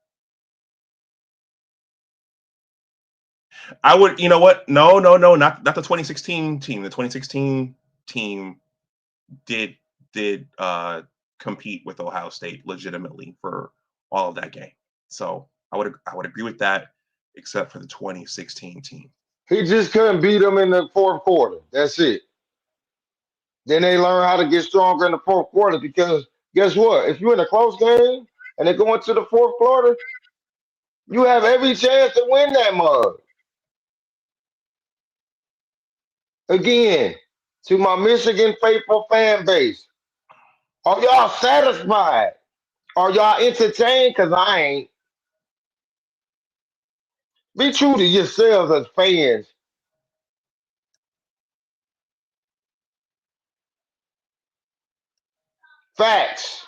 I would, you know what? No, not the 2016 team. The 2016 team did compete with Ohio State legitimately for all of that game. So I would agree with that, except for the 2016 team. He just couldn't beat them in the fourth quarter. That's it. Then they learn how to get stronger in the fourth quarter because guess what? If you're in a close game and they go into the fourth quarter, you have every chance to win that mug. Again, to my Michigan faithful fan base, are y'all satisfied? Are y'all entertained? Because I ain't. Be true to yourselves as fans. Facts.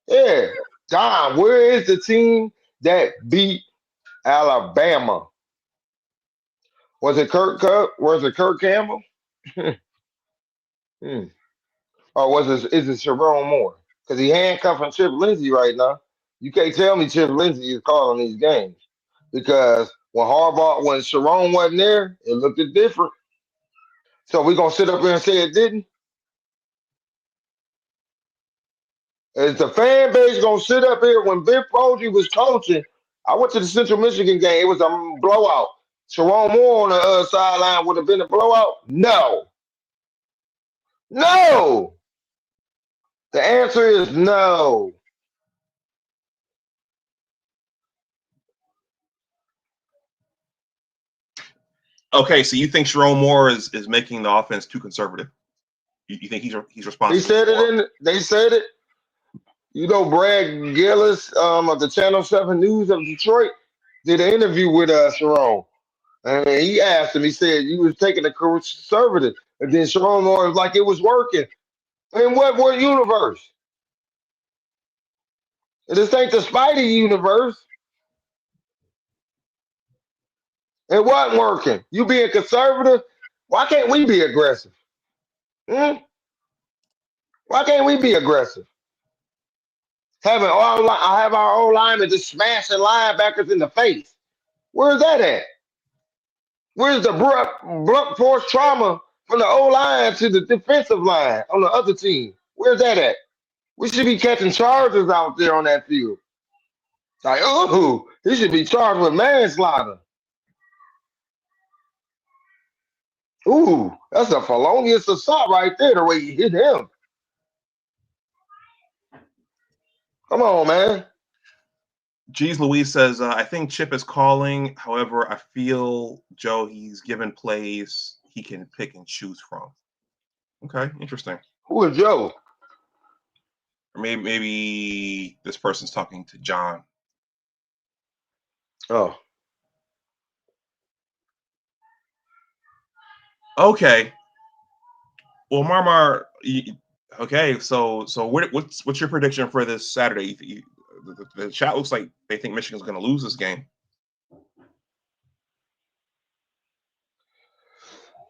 Yeah. Don, where is the team that beat Alabama? Was it Kirk Cup? Was it Kirk Campbell? Hmm. Or is it Sharon Moore? Because he handcuffing Chip Lindsey right now. You can't tell me Chip Lindsey is calling these games. Because when Sharon wasn't there, it looked different. So we're gonna sit up here and say it didn't? Is the fan base gonna sit up here when Bill Foley was coaching? I went to the Central Michigan game. It was a blowout. Sharon Moore on the sideline would have been a blowout? No. No. The answer is no. Okay, so you think Sharon Moore is making the offense too conservative? You think he's responsible? They said it. You know, Brad Gillis of the Channel 7 News of Detroit did an interview with Sharon. And he asked him, he said, you was taking a conservative. And then Sharon Moore was like, it was working. In what universe? This ain't the Spidey universe. It wasn't working. You being conservative, why can't we be aggressive? Why can't we be aggressive? Have our old linemen just smashing linebackers in the face. Where's that at? Where's the blunt force trauma from the O line to the defensive line on the other team? Where's that at? We should be catching charges out there on that field. Like, oh, he should be charged with manslaughter. Ooh, that's a felonious assault right there, the way you hit him. Come on, man. Jeez Louise says, I think Chip is calling. However, I feel, Joe, he's given plays he can pick and choose from. Okay, interesting. Who is Joe? Or maybe this person's talking to John. Oh. Okay. Well, Marmar, okay, so what's your prediction for this Saturday? The chat looks like they think Michigan's going to lose this game.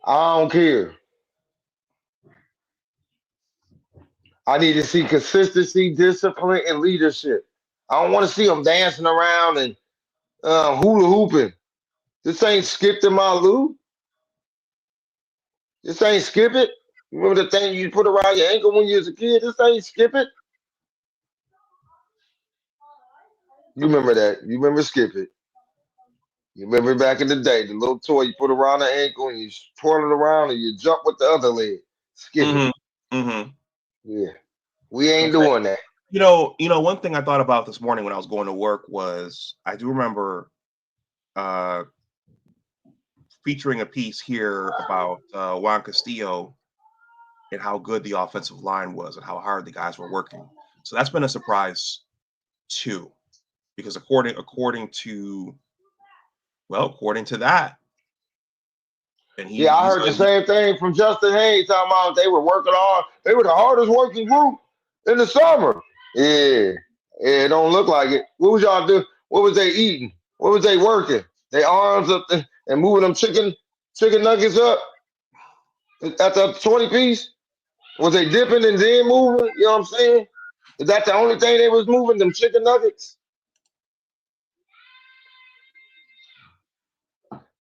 I don't care. I need to see consistency, discipline, and leadership. I don't want to see them dancing around and hula hooping. This ain't skip to my Lou. This ain't skip it. Remember the thing you put around your ankle when you was a kid? This ain't skip it. You remember that. You remember skip it. You remember back in the day, the little toy you put around the ankle and you twirl it around and you jump with the other leg. Skip it. Mm-hmm. Yeah. We ain't doing that. You know, one thing I thought about this morning when I was going to work was I do remember featuring a piece here about Juan Castillo and how good the offensive line was and how hard the guys were working. So that's been a surprise too, because according to that, and I heard the same thing from Justin Hayes talking about they were working hard. They were the hardest working group in the summer. Yeah, it don't look like it. What was y'all doing? What was they eating? What was they working? They arms up and moving them chicken nuggets up at the 20 piece. Was they dipping and then moving? You know what I'm saying? Is that the only thing they was moving, them chicken nuggets?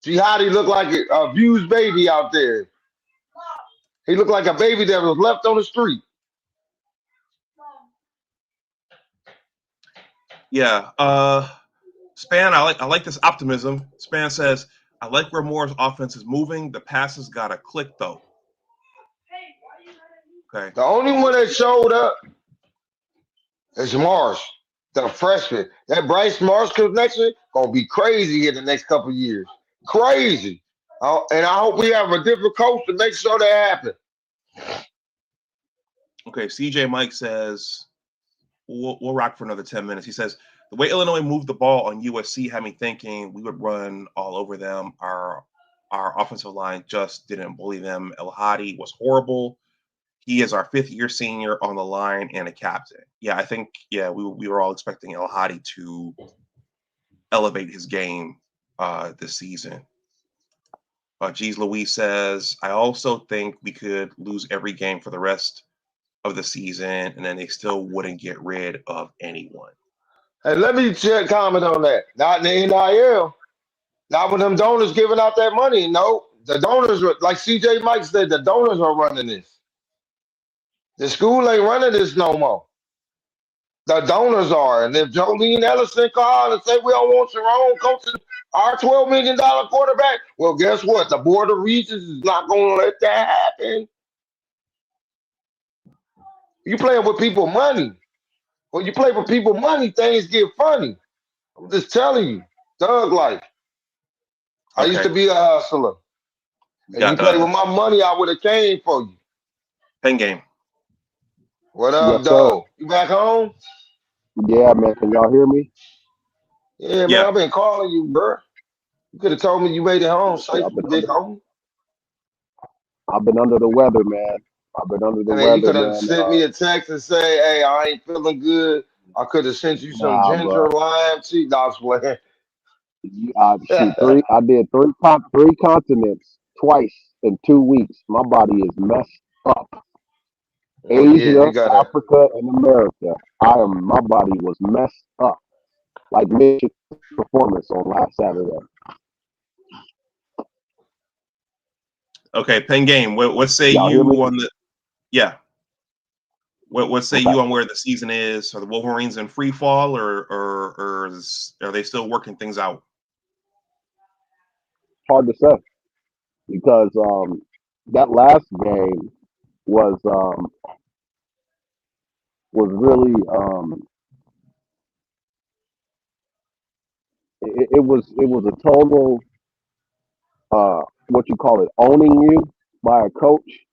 Jihadi looked like a abused baby out there. He looked like a baby that was left on the street. Yeah. Span, I like this optimism. Span says, I like where Moore's offense is moving. The passes got to click though. Okay. The only one that showed up is Marsh, the freshman. That Bryce Marsh connection gonna be crazy in the next couple of years. Crazy. And I hope we have a different coach to make sure that happens. Okay. CJ Mike says, we'll rock for another 10 minutes. He says, the way Illinois moved the ball on USC had me thinking we would run all over them. Our offensive line just didn't bully them. El Hadi was horrible. He is our 5th-year senior on the line and a captain. Yeah, I think, we were all expecting El Hadi to elevate his game this season. Jeez Louise says, I also think we could lose every game for the rest of the season, and then they still wouldn't get rid of anyone. And let me comment on that. Not in the NIL. Not with them donors giving out that money. No, the donors, like CJ Mike said, the donors are running this. The school ain't running this no more. The donors are. And if Jolene Ellison called and say we don't want Sharon coaching our $12 million quarterback, well, guess what? The Board of Regents is not going to let that happen. You playing with people money. When you play with people money, things get funny. I'm just telling you. Thug life. I used to be a hustler. If you play with my money, I would have came for you. Pen game. What up, Doe? You back home? Yeah, man. Can y'all hear me? Yeah, man. I've been calling you, bro. You could have told me you made it home safely, big homie. I've been under the weather, man. I've been under the weather, you could have man. sent me a text and say, hey, I ain't feeling good. I could have sent you some ginger lime tea. Nah, I was playing. I did three continents twice in 2 weeks. My body is messed up. Asia, Africa, and America. My body was messed up. Like Michigan's performance on last Saturday. Okay, pen game. What say you on the? Yeah. What say you on where the season is? Are the Wolverines in free fall, or are they still working things out? Hard to say, because that last game was really it was a total what you call it, owning you by a coach.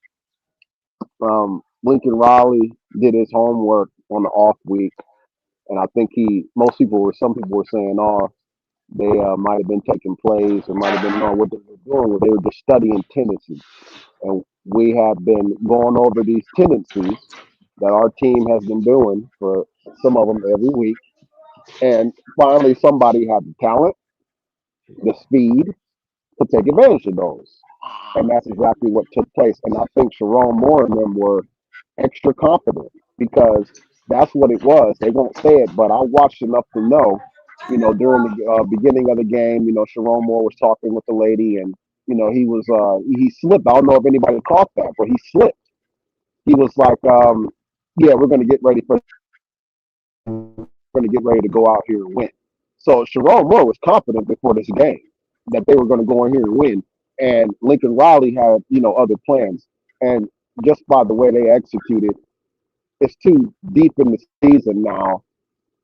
Lincoln Riley did his homework on the off week, and I think some people were saying, oh, they might have been taking plays or might have been knowing what they were doing. They were just studying tendencies, and we have been going over these tendencies that our team has been doing for some of them every week. And finally, somebody had the talent, the speed to take advantage of those. And that's exactly what took place. And I think Sharon Moore and them were extra confident because that's what it was. They won't say it, but I watched enough to know, during the beginning of the game, Sharon Moore was talking with the lady and, he slipped. I don't know if anybody caught that, but he slipped. He was like, yeah, we're going to get ready to go out here and win. So Sharon Moore was confident before this game that they were going to go in here and win. And Lincoln Riley had, other plans. And just by the way they executed, it's too deep in the season now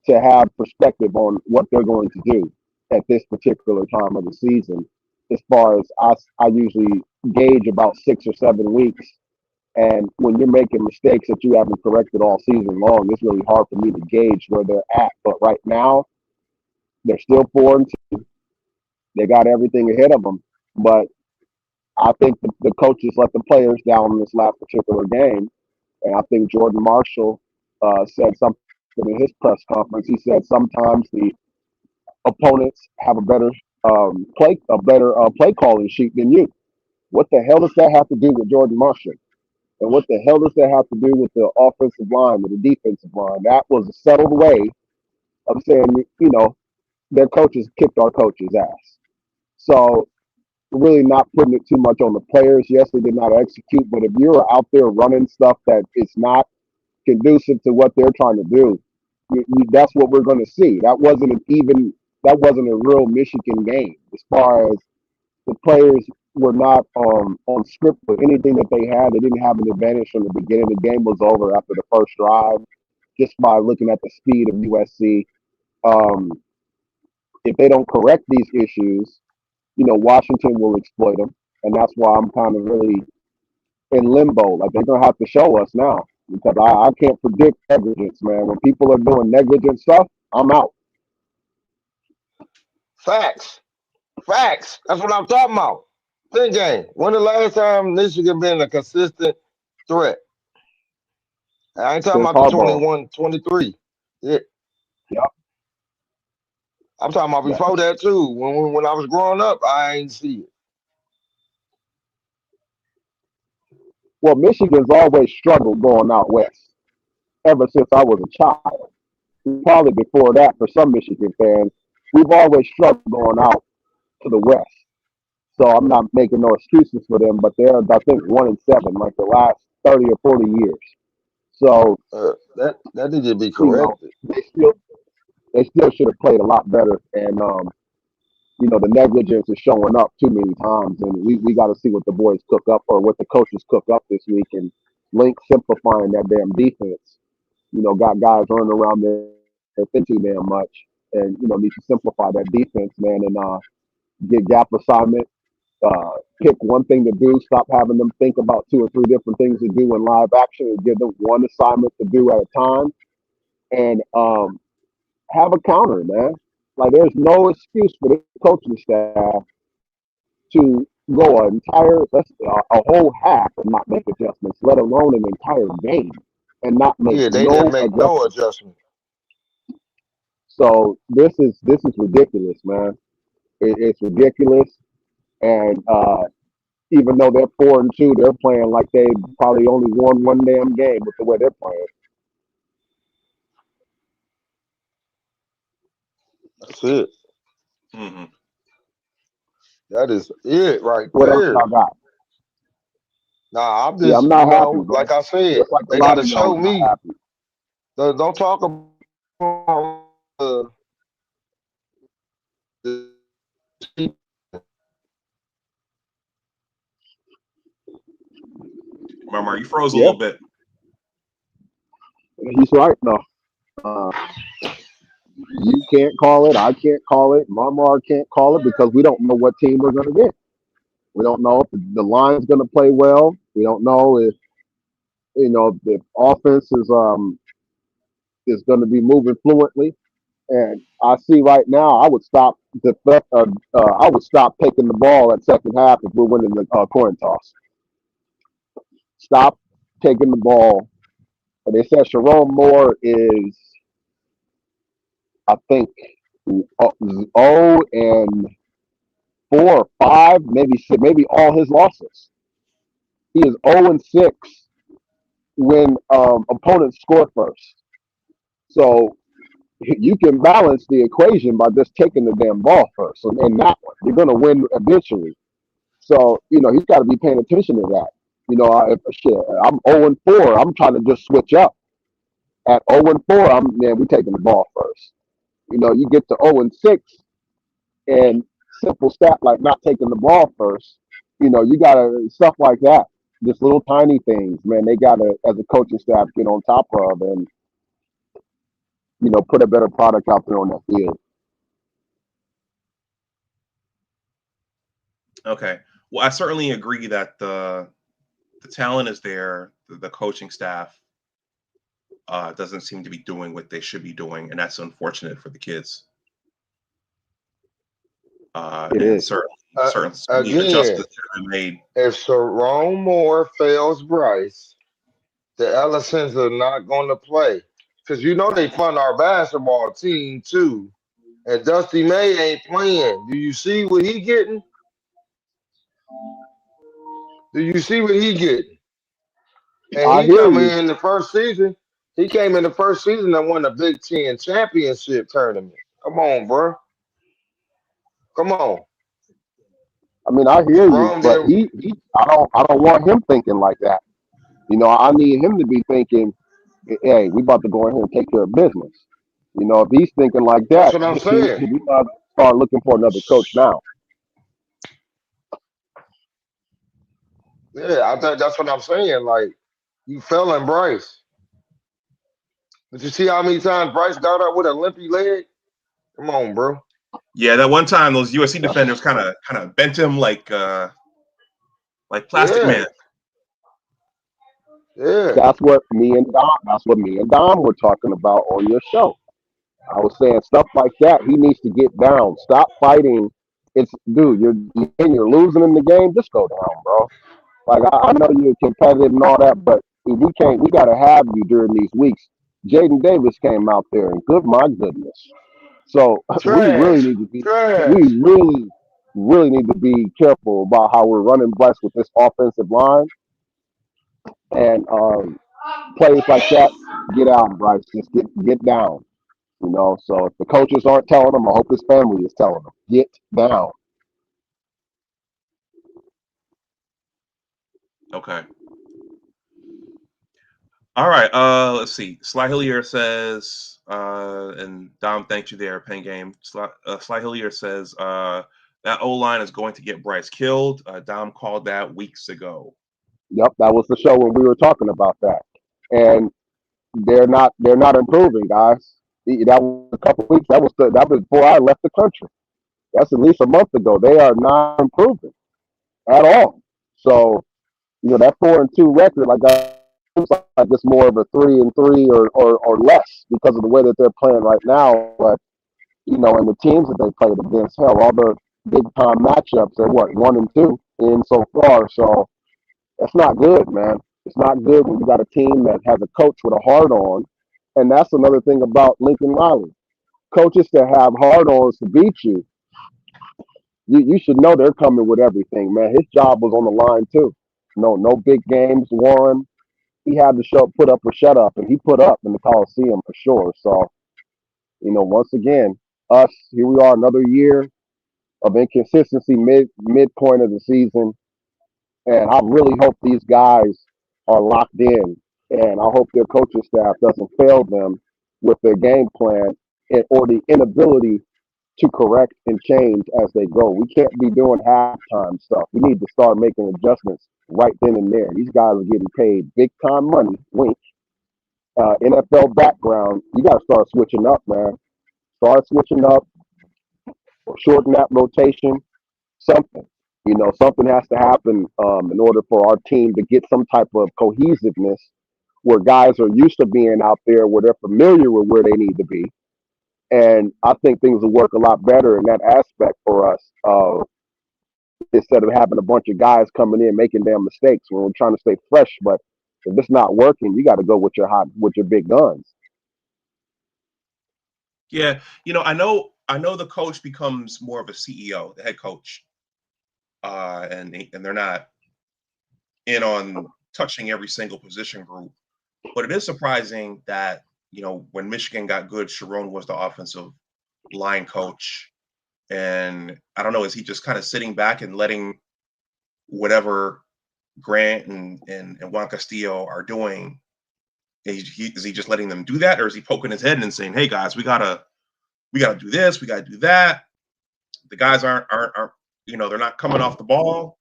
to have perspective on what they're going to do at this particular time of the season. As far as I usually gauge about 6 or 7 weeks. And when you're making mistakes that you haven't corrected all season long, it's really hard for me to gauge where they're at. But right now, they're still 4-2. They got everything ahead of them. But I think the coaches let the players down in this last particular game. And I think Jordan Marshall said something in his press conference. He said sometimes the opponents have a better play calling sheet than you. What the hell does that have to do with Jordan Marshall? And what the hell does that have to do with the offensive line, with the defensive line? That was a settled way of saying, their coaches kicked our coach's ass. So really not putting it too much on the players. Yes, they did not execute, but if you're out there running stuff that is not conducive to what they're trying to do, That's what we're going to see. That wasn't a real Michigan game as far as the players were not on script with anything that they had. They didn't have an advantage from the beginning. The game was over after the first drive just by looking at the speed of USC. Um, if they don't correct these issues, Washington will exploit them, and that's why I'm kind of really in limbo. Like they're gonna have to show us now because I can't predict negligence, man. When people are doing negligent stuff, I'm out. Facts. Facts. That's what I'm talking about. Think game. When the last time Michigan been a consistent threat? I ain't talking Since about the Harbaugh. 21, 23. Yeah, Yep. I'm talking about That, before that too. When I was growing up, I ain't see it. well, Michigan's always struggled going out west ever since I was a child. Probably before that, for some Michigan fans, we've always struggled going out to the west. So I'm not making no excuses for them, but they're I think 1-7, like the last 30 or 40 years. So That need to be you know corrected. they still they still should have played a lot better, and the negligence is showing up too many times, and we got to see what the boys cook up or what the coaches cook up this week, and Link simplifying that damn defense. Got guys running around there thinking too damn much, and need to simplify that defense, man, and get gap assignment. Pick one thing to do. Stop having them think about 2 or 3 different things to do in live action, and give them one assignment to do at a time. And have a counter, man. Like there's no excuse for the coaching staff to go a whole half and not make adjustments, let alone an entire game and not make Yeah, they didn't no make no adjustments. adjustment. So this is ridiculous, man. It's ridiculous, and even though they're 4-2, they're playing like they probably only won one damn game with the way they're playing. That's it. Hmm. That is it right What else there. y'all got? Nah, I'm Yeah, just, I'm not happy, bro. like I said, Just like a they got lot to of y'all, show I'm not me. happy. Don't talk about the Marmar, you froze a Yeah, little bit. he's right. No, uh, you can't call it. I can't call it. Marmar can't call it because we don't know what team we're going to get. We don't know if the line's going to play well. We don't know if the offense is going to be moving fluently. And I see right now, I would stop taking the ball at second half if we're winning the coin toss. Stop taking the ball. And they said Sharon Moore is, I think, 0-4 or 5, maybe all his losses. He is 0-6 when opponents score first. So you can balance the equation by just taking the damn ball first. And in that one, you're going to win eventually. So, he's got to be paying attention to that. I'm 0-4. I'm trying to just switch up. At 0-4, we're taking the ball first. You get to 0-6 and simple stat like not taking the ball first. You got to, stuff like that. Just little tiny things, man, they got to, as a coaching staff, get on top of and, put a better product out there on that field. Okay. Well, I certainly agree that the talent is there. The coaching staff doesn't seem to be doing what they should be doing, and that's unfortunate for the kids. It And is. certainly again. adjustments have been made. If Sharon Moore fails Bryce, the Ellisons are not going to play because they fund our basketball team too. And Dusty May ain't playing. Do you see what he getting? Do you see what he getting? And I he hear coming you. in the first season. He came in the first season and won the Big Ten championship tournament. Come on, bro. Come on. I mean, I hear you, Sharon but did. I don't want him thinking like that. I need him to be thinking, hey, we about to go in here and take care of business. You know, if he's thinking like That's that, what I'm we saying. gotta start looking for another coach now. Yeah, I think that's what I'm saying. Like, you fell in Bryce. But you see how many times Bryce got up with a limpy leg? Come on, bro. Yeah, that one time those USC That's, defenders kind of bent him like Plastic Yeah, Man. yeah. that's what me and Dom were talking about on your show. I was saying stuff like that. He needs to get down. Stop fighting. It's dude, you're losing in the game. Just go down, bro. Like I know you're competitive and all that, but we can't. We got to have you during these weeks. Jaden Davis came out there, and good my goodness. So we really Trash. need to be. We Trash. really need to be careful about how we're running Bryce with this offensive line and plays like that. Get out, Bryce. Just get down. You know. So if the coaches aren't telling him, I hope his family is telling him. Get down. Okay. All right. Let's see. Sly Hillier says, and Dom, thanks you there, Pen Game. Sly Hillier says, that O line is going to get Bryce killed. Dom called that weeks ago. Yep, that was the show when we were talking about that, and they're not improving, guys. That was a couple of weeks. That was before I left the country. That's at least a month ago. They are not improving at all. So that 4-2 record, like seems like it's more of a 3-3 or less because of the way that they're playing right now. But and the teams that they played against, hell, all the big time matchups are what 1-2 in so far. So that's not good, man. It's not good when you got a team that has a coach with a hard on. And that's another thing about Lincoln Riley. Coaches that have hard ons to beat you should know they're coming with everything, man. His job was on the line too. No big games won. He had to put up or shut up, and he put up in the Coliseum for sure. So, once again, us here we are another year of inconsistency midpoint of the season. And I really hope these guys are locked in. And I hope their coaching staff doesn't fail them with their game plan or the inability to correct and change as they go. We can't be doing halftime stuff. We need to start making adjustments right then and there. These guys are getting paid big time money. Wink. NFL background. You got to start switching up, man. Start switching up, shorten that rotation, something. Something has to happen in order for our team to get some type of cohesiveness where guys are used to being out there, where they're familiar with where they need to be. And I think things will work a lot better in that aspect for us instead of having a bunch of guys coming in making damn mistakes when we're trying to stay fresh. But if it's not working, you got to go with your big guns. Yeah, I know the coach becomes more of a CEO, the head coach, and they're not in on touching every single position group. But it is surprising that when Michigan got good, Sharon was the offensive line coach, and I don't know, is he just kind of sitting back and letting whatever Grant and Juan Castillo are doing? Is he just letting them do that, or is he poking his head and saying, "Hey guys, we gotta do this, we gotta do that"? The guys aren't they're not coming off the ball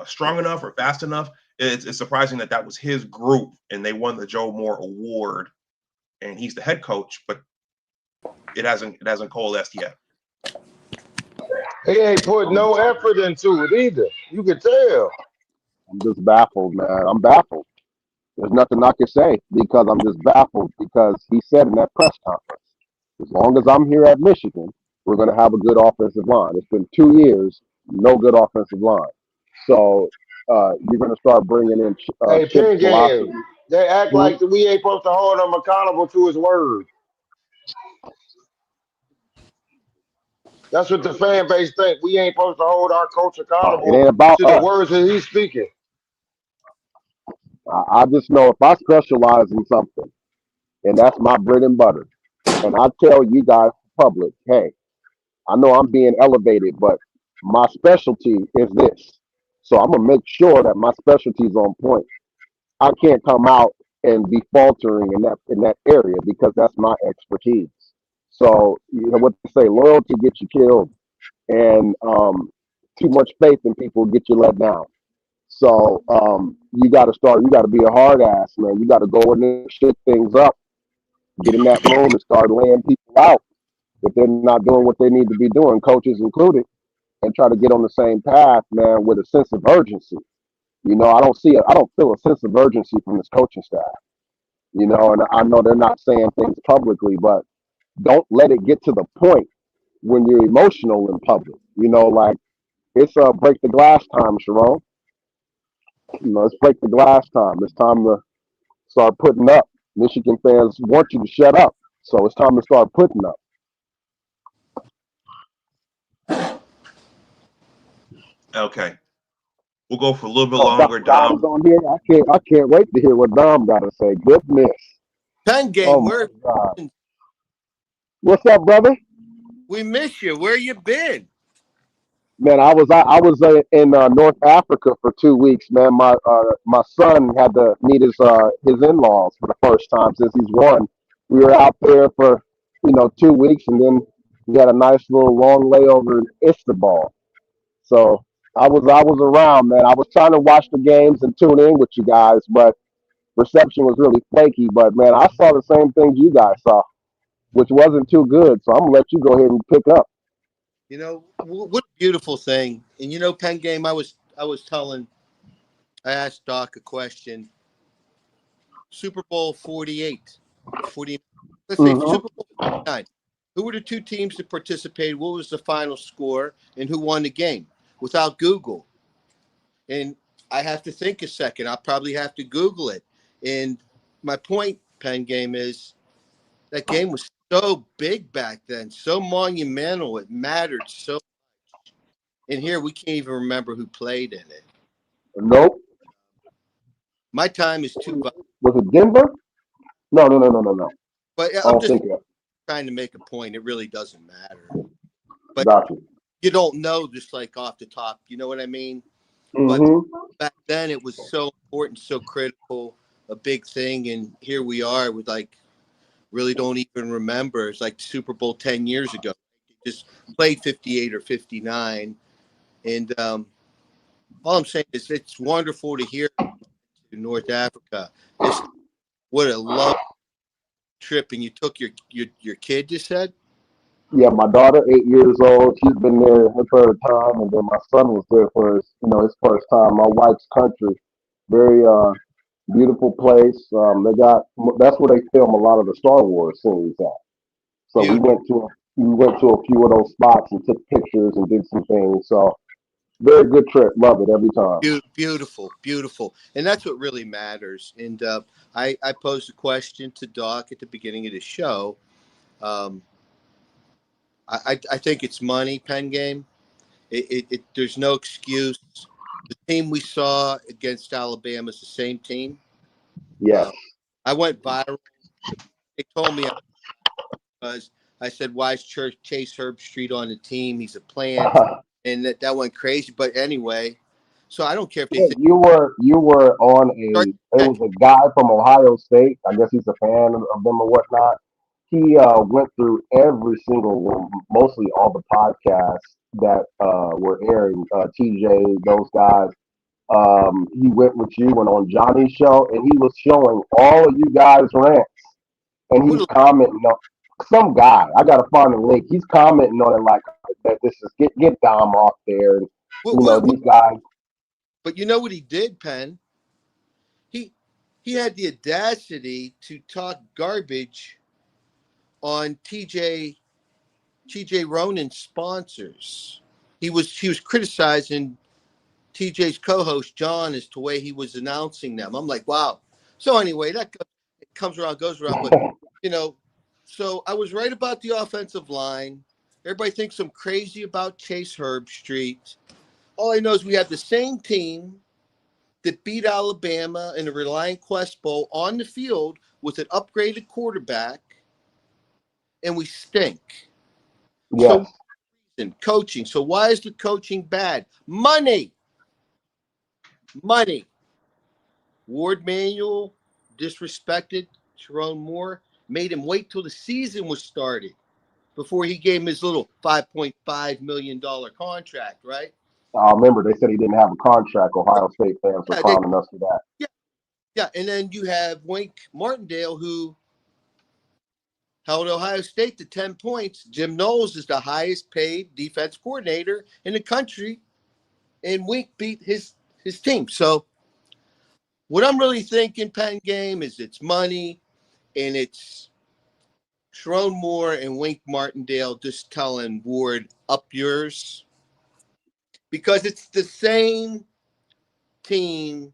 strong enough or fast enough. It's surprising that was his group and they won the Joe Moore Award and he's the head coach, but it hasn't coalesced yet. He ain't put no effort into it either. You can tell. I'm just baffled, man. I'm baffled. There's nothing I can say because I'm just baffled because he said in that press conference, as long as I'm here at Michigan, we're going to have a good offensive line. It's been 2 years, no good offensive line. So you're going to start bringing in Hey, Chip's Pin philosophy. Game, they act like we ain't supposed to hold him accountable to his word. That's what the fan base think. We ain't supposed to hold our coach It accountable ain't about to the us. words that he's speaking. I just know if I specialize in something, and that's my bread and butter, and I tell you guys, public, hey, I know I'm being elevated, but my specialty is this. So I'm gonna make sure that my specialty is on point. I can't come out and be faltering in that area because that's my expertise. So what they say, loyalty gets you killed, and too much faith in people get you let down. So you got to start. You got to be a hard ass, man. You got to go in there, shit things up, get in that room, and start laying people out if they're not doing what they need to be doing, coaches included, and try to get on the same path, man, with a sense of urgency. I don't feel a sense of urgency from this coaching staff. And I know they're not saying things publicly, but don't let it get to the point when you're emotional in public. Like it's break the glass time, Sharon. It's break the glass time. It's time to start putting up. Michigan fans want you to shut up, so it's time to start putting up. Okay, we'll go for a little bit Oh, longer, Dom's Dom. on here. I can't wait to hear what Dom got to say. Goodness. Pen Oh game, my where God. What's up, brother? we miss you. Where you been? Man, I was in North Africa for 2 weeks. Man, my son had to meet his in laws for the first time since he's one. We were out there for 2 weeks, and then we had a nice little long layover in Istanbul. So I was around, man. I was trying to watch the games and tune in with you guys, but reception was really flaky. But man, I saw the same things you guys saw, which wasn't too good. So I'm gonna let you go ahead and pick up. What a beautiful thing. And Pen game. I was telling. I asked Doc a question. Super Bowl 48, 40. Let's say Hmm. Super Bowl 49. Who were the two teams that participated? What was the final score? And who won the game? Without Google. And I have to think a second. I'll probably have to Google it. And my point, Pen game, is that game was so big back then, so monumental. It mattered so. And here we can't even remember who played in it. Nope. My time is too. Was it Denver? No, no, no, no, no, no. But I I'm don't just think that. trying to make a point. It really doesn't matter. But Got you. you don't know just like off the top. You know what I mean? But Hmm. back then it was so important, so critical, a big thing. And here we are with really don't even remember. It's like Super Bowl 10 years ago. Just played 58 or 59. And all I'm saying is it's wonderful to hear in North Africa. This what a love trip. And you took your kid, you said? Yeah, my daughter, 8 years old. She's been there her third time, and then my son was there for his first time. My wife's country, very beautiful place. That's where they film a lot of the Star Wars scenes at. So we Beautiful, went to a few of those spots and took pictures and did some things. So very good trip. Love it every time. beautiful, beautiful. And that's what really matters. And I posed a question to Doc at the beginning of the show. Um, I think it's money, Pen game. There's no excuse. The team we saw against Alabama is the same team. Yes. Uh, I went viral. They told me because I said, "Why is Chase Herbstreit on the team? He's a plant," and that went crazy. But anyway, so I don't care if they Yeah, think. you were on Start it check. was a guy from Ohio State. I guess he's a fan of them or whatnot. He went through every single one, mostly all the podcasts that were airing. TJ, those guys. He went with you and on Johnny's show, and he was showing all of you guys' rants, and What he's a, commenting on some guy. I gotta find a link. He's commenting on it like that. This is get Dom off there, and what, these guys. but you know what he did, Penn? He he had the audacity to talk garbage on TJ Ronan's sponsors. He was criticizing TJ's co-host John as to the way he was announcing them. I'm like, wow. So anyway, it comes around, goes around. But you know, so I was right about the offensive line. Everybody thinks I'm crazy about Chase Herbstreit. All I know is we have the same team that beat Alabama in the Reliant Quest Bowl on the field with an upgraded quarterback, and we stink. So Yes. in coaching. So why is the coaching bad? Money. Money. Ward Manuel disrespected Sharon Moore, made him wait till the season was started. before he gave him his little $5.5 million contract, right? I remember they said he didn't have a contract. Ohio State fans were Yeah, clowning us for that. yeah. And then you have Wink Martindale, who held Ohio State to 10 points. Jim Knowles is the highest paid defense coordinator in the country, and Wink beat his team. So what I'm really thinking, Penn Game, is it's money, and it's Sharon Moore and Wink Martindale just telling Ward, up yours. Because it's the same team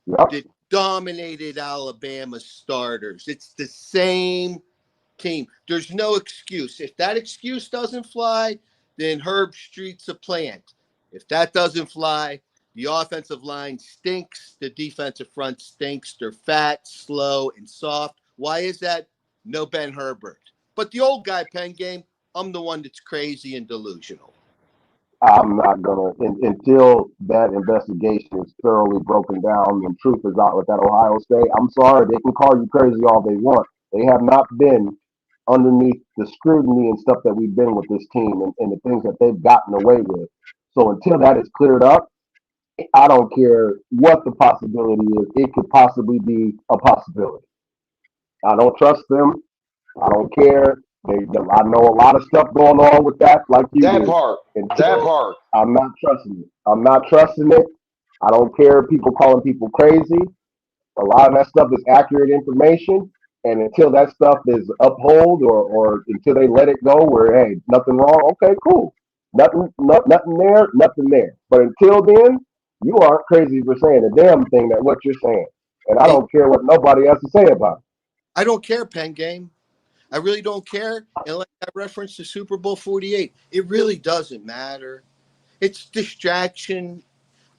Yep. that dominated Alabama starters. It's the same team. There's no excuse. If that excuse doesn't fly, then Herb Street's a plant. If that doesn't fly, the offensive line stinks. The defensive front stinks. They're fat, slow, and soft. Why is that? No Ben Herbert. But the old guy, Penn Game, I'm the one that's crazy and delusional. I'm not gonna until that investigation is thoroughly broken down and truth is out with that Ohio State. I'm sorry, they can call you crazy all they want. They have not been underneath the scrutiny and stuff that we've been with this team and the things that they've gotten away with. So until that is cleared up, I don't care what the possibility is. It could possibly be a possibility. I don't trust them. I don't care. I know a lot of stuff going on with that, like you That do. part. That part. I'm not trusting it. I'm not trusting it. I don't care people calling people crazy. A lot of that stuff is accurate information. And until that stuff is upheld or until they let it go where, hey, nothing wrong, okay, cool. Nothing there, nothing there. But until then, you aren't crazy for saying a damn thing that what you're saying. And I don't care what nobody has to say about it. I don't care, Penn Game. I really don't care. And like I referenced to Super Bowl 48, it really doesn't matter. It's distraction.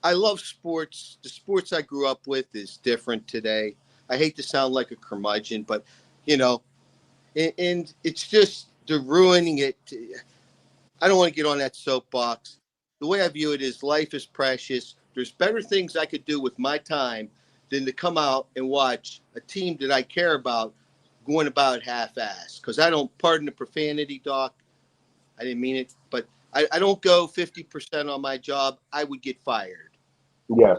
I love sports. The sports I grew up with is different today. I hate to sound like a curmudgeon, but, and it's just they're ruining it. I don't want to get on that soapbox. The way I view it is life is precious. There's better things I could do with my time than to come out and watch a team that I care about going about half-assed. Because I don't, pardon the profanity, Doc, I didn't mean it, but I don't go 50% on my job. I would get fired. Yes.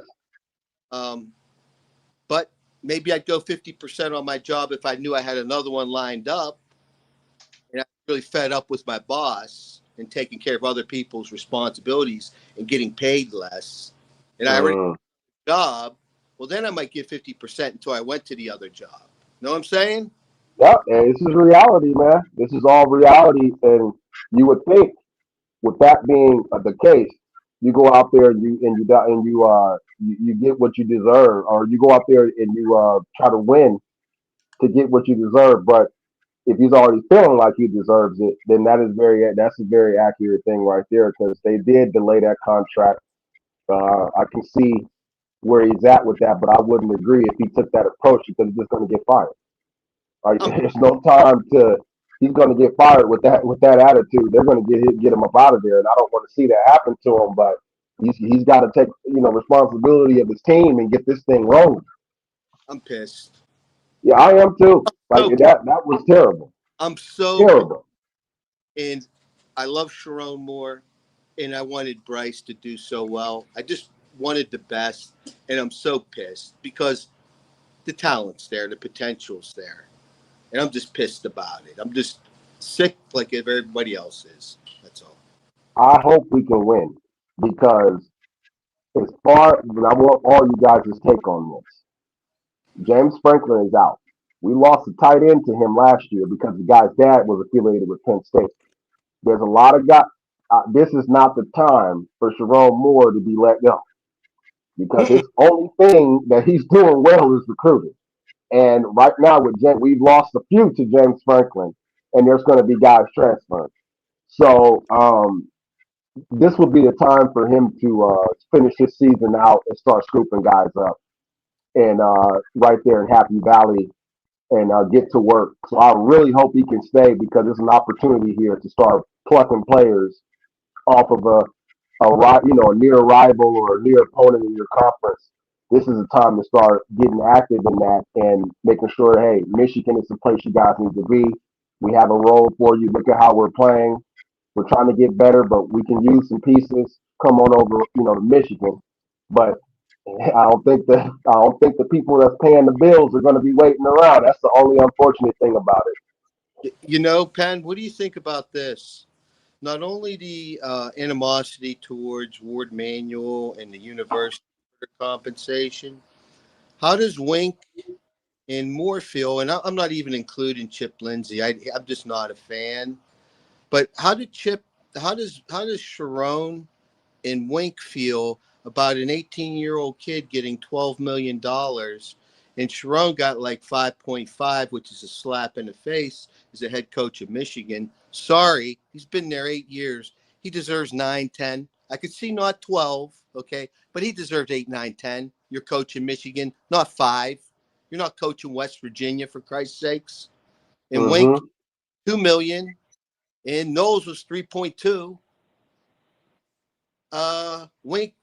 But maybe I'd go 50% on my job if I knew I had another one lined up and I'm really fed up with my boss and taking care of other people's responsibilities and getting paid less. And I already have a job. Well, then I might get 50% until I went to the other job. Know what I'm saying? Yeah, and this is reality, man. This is all reality. And you would think with that being the case, you go out there and you get what you deserve, or you go out there and you try to win to get what you deserve. But if he's already feeling like he deserves it, then that's a very accurate thing right there because they did delay that contract. I can see where he's at with that, but I wouldn't agree if he took that approach because he's just going to get fired. There's no time to. He's going to get fired with that attitude. They're going to get him up out of there, and I don't want to see that happen to him. But he's got to take responsibility of his team and get this thing rolling. I'm pissed. Yeah, I am too. That was terrible. I'm so terrible. And I love Sharon Moore, and I wanted Bryce to do so well. I just wanted the best, and I'm so pissed because the talent's there, the potential's there. And I'm just pissed about it. I'm just sick like everybody else is. That's all. I hope we can win because I want all you guys' take on this. James Franklin is out. We lost a tight end to him last year because the guy's dad was affiliated with Penn State. There's a lot of guys. This is not the time for Sharon Moore to be let go because his only thing that he's doing well is recruiting. And right now with we've lost a few to James Franklin, and there's going to be guys transferring. So this would be the time for him to finish his season out and start scooping guys up, and right there in Happy Valley, and get to work. So I really hope he can stay because there's an opportunity here to start plucking players off of a near rival or a near opponent in your conference. This is a time to start getting active in that and making sure, hey, Michigan is the place you guys need to be. We have a role for you. Look at how we're playing. We're trying to get better, but we can use some pieces. Come on over, to Michigan. But I don't think the people that's paying the bills are going to be waiting around. That's the only unfortunate thing about it. Penn, what do you think about this? Not only the animosity towards Ward Manuel and the university for compensation, how does Wink and Moore feel? And I'm not even including Chip Lindsey. I'm just not a fan. But how does Sharon and Wink feel about an 18-year-old kid getting $12 million, and Sharon got like 5.5, which is a slap in the face as a head coach of Michigan? Sorry, he's been there 8 years. He deserves 9, 10. I could see not 12, okay, but he deserves 8, 9, 10. You're coaching Michigan, not 5. You're not coaching West Virginia, for Christ's sakes. And Wink, Mm-hmm. $2 million, and Knowles was 3.2. Wink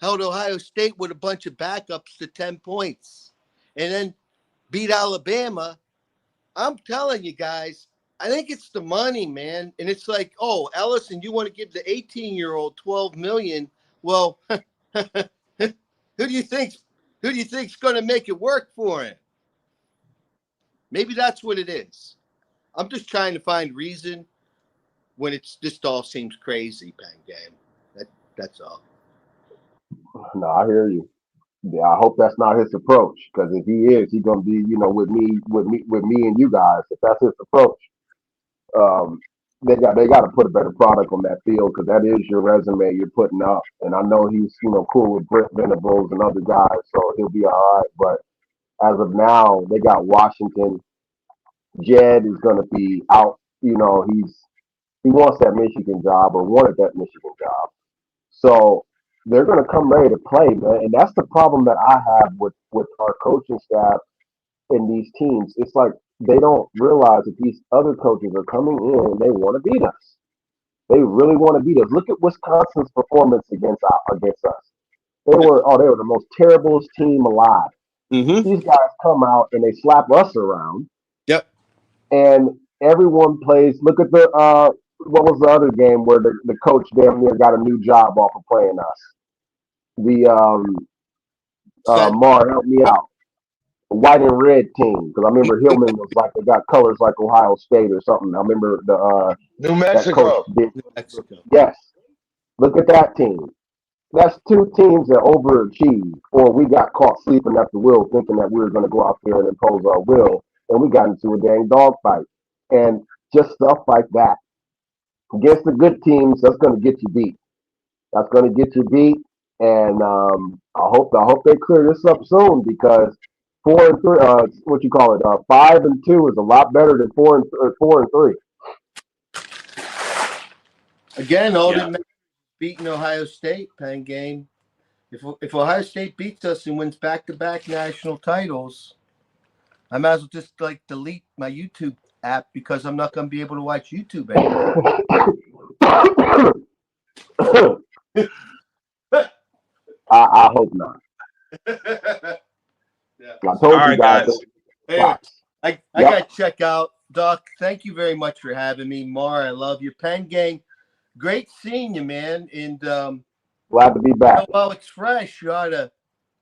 held Ohio State with a bunch of backups to 10 points and then beat Alabama. I'm telling you guys, I think it's the money, man. And it's like, oh, Ellison, you want to give the 18-year-old $12 million? Well, who do you think's going to make it work for him? Maybe that's what it is. I'm just trying to find reason when it's just all seems crazy, Bang Game. That's all. No, I hear you. Yeah, I hope that's not his approach. Because if he is, he's gonna be, with me and you guys. If that's his approach, um, they got to put a better product on that field because that is your resume you're putting up. And I know he's cool with Brent Venables and other guys, so he'll be all right. But as of now, they got Washington. Jed is gonna be out. He wants that Michigan job or wanted that Michigan job. So they're going to come ready to play, man. And that's the problem that I have with our coaching staff in these teams. It's like they don't realize that these other coaches are coming in and they want to beat us. They really want to beat us. Look at Wisconsin's performance against us. They were the most terriblest team alive. Mm-hmm. These guys come out and they slap us around, Yep. and everyone plays. Look at the what was the other game where the coach damn near got a new job off of playing us? The Mar, help me out. White and red team, because I remember Hillman was like they got colors like Ohio State or something. I remember New that coach Mexico. did. New Mexico. Yes, look at that team. That's two teams that overachieved, or we got caught sleeping at the wheel, thinking that we were going to go out there and impose our will, and we got into a dang dogfight, and just stuff like that. Against the good teams, that's going to get you beat. That's going to get you beat, and I hope they clear this up soon because 4-3, what you call it, 5-2 is a lot better than 4-3. Again, all Yeah. that matters is beating Ohio State, Penn Game. If Ohio State beats us and wins back-to-back national titles, I might as well just delete my YouTube app because I'm not going to be able to watch YouTube anymore. I hope not. Yeah. I All told you right, guys. guys. Anyway, I Yep. got to check out. Doc, thank you very much for having me. Mar, I love you. Penn Gang, great seeing you, man. And Glad to be back. while it's fresh, you ought to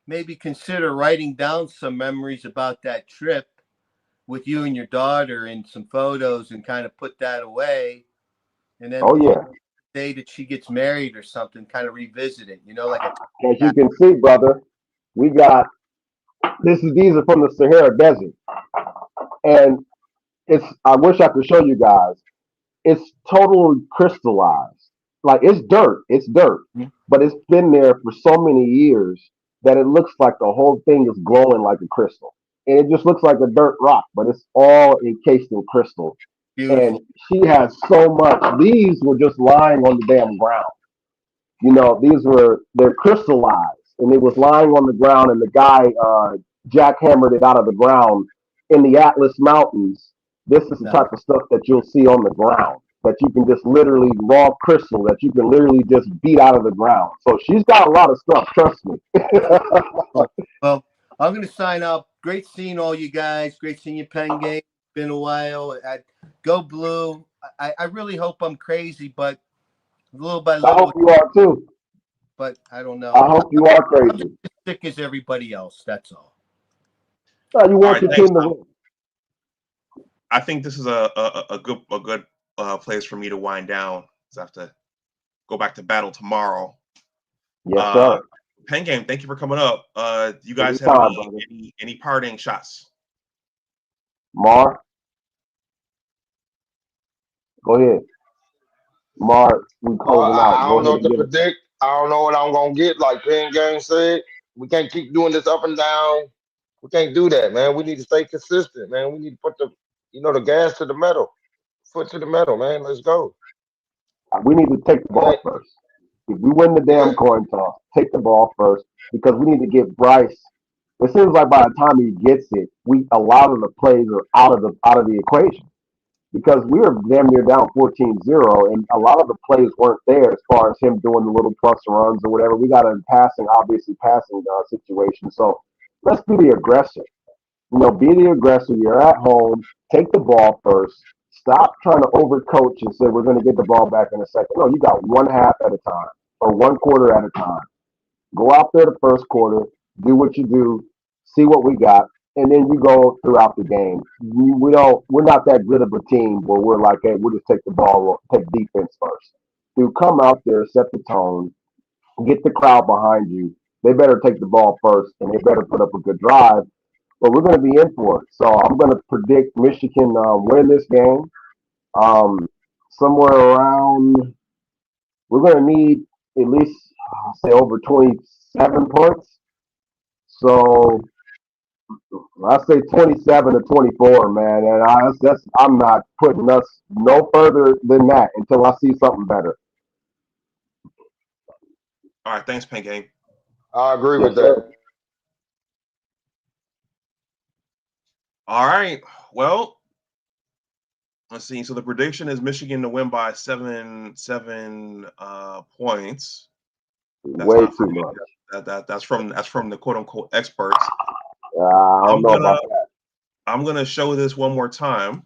maybe consider writing down some memories about that trip with you and your daughter and some photos and kind of put that away. And then Oh yeah. the day that she gets married or something, kind of revisit it, like a As you can see, brother, we got these are from the Sahara Desert. And I wish I could show you guys. It's totally crystallized. Like it's dirt, but it's been there for so many years that it looks like the whole thing is glowing like a crystal. And it just looks like a dirt rock, but it's all encased in crystal. And beautiful. she has so much. These were just lying on the damn ground. They're crystallized and it was lying on the ground and the guy jackhammered it out of the ground in the Atlas Mountains. This is the type of stuff that you'll see on the ground that you can just literally raw crystal that you can literally just beat out of the ground. So she's got a lot of stuff, trust me. Well, I'm going to sign up. Great seeing all you guys. Great seeing you, Penn Game. been a while. Go Blue. I really hope I'm crazy, but little by I little. hope you are too. But I don't know. I hope you are I'm crazy. as sick as everybody else. That's all. No, you All want right, your thanks. team to win. I think this is a good place for me to wind down. So I have to go back to battle tomorrow. Yes, sir. Pen Game, thank you for coming up. Do you guys have Anytime, brother. any parting shots? Mar, go ahead. Mar, we closing out. I Go don't know ahead what and to get it. predict. I don't know what I'm gonna get. Like Penn Game said, we can't keep doing this up and down. We can't do that, man. We need to stay consistent, man. We need to put the gas to the metal, foot to the metal, man. Let's go. We need to take the ball first. If we win the Yeah. damn coin toss, take the ball first because we need to get Bryce. It seems like by the time he gets it, a lot of the plays are out of the equation because we were damn near down 14-0, and a lot of the plays weren't there as far as him doing the little plus runs or whatever. We got a obviously passing situation. So let's be the aggressor. Be the aggressor. You're at home. Take the ball first. Stop trying to overcoach and say we're going to get the ball back in a second. No, you got one half at a time or one quarter at a time. Go out there the first quarter, do what you do, see what we got, and then you go throughout the game. We're not that good of a team where we're like, hey, we'll just take the ball, take defense first. You come out there, set the tone, get the crowd behind you. They better take the ball first, and they better put up a good drive. But we're going to be in for it. So I'm going to predict Michigan win this game. Somewhere around, we're going to need at least say over 27 points. So I say 27-24, man. And I'm not putting us no further than that until I see something better. All right, thanks, Pen Game. I agree Yes, with sir. that. All right, well, let's see. So the prediction is Michigan to win by seven points. That's Way not too from me. much. That's from the quote unquote experts. I don't know about that. I'm gonna show this one more time.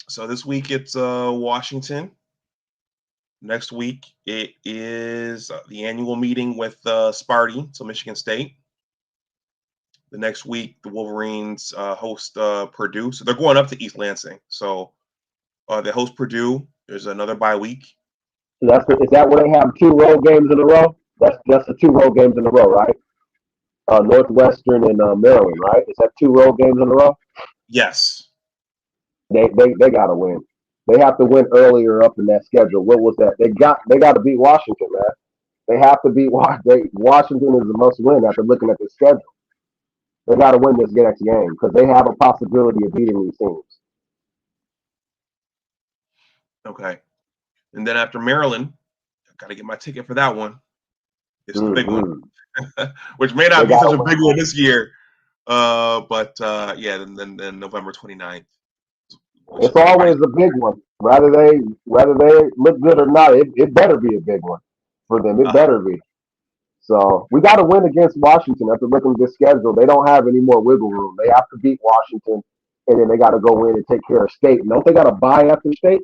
So this week it's Washington. Next week it is the annual meeting with Sparty, so Michigan State. The next week the Wolverines host Purdue, so they're going up to East Lansing. So they host Purdue. There's another bye week. So is that where they have 2 road games in a row? That's the 2 road games in a row, right? Northwestern and Maryland, right? Is that 2 road games in a row? Yes. They got to win. They have to win earlier up in that schedule. What was that? They got to beat Washington, man. They have to beat Washington. Washington is a must win after looking at the schedule. They got to win this next game because they have a possibility of beating these teams. Okay. And then after Maryland, I got to get my ticket for that one. It's the big one, which may not be such a big one this year. But yeah, then November 29th. It's always a big one. Whether they look good or not, it better be a big one for them. It better be. So we got to win against Washington. After looking at this schedule, they don't have any more wiggle room. They have to beat Washington, and then they got to go in and take care of State. Don't they got to bye after State?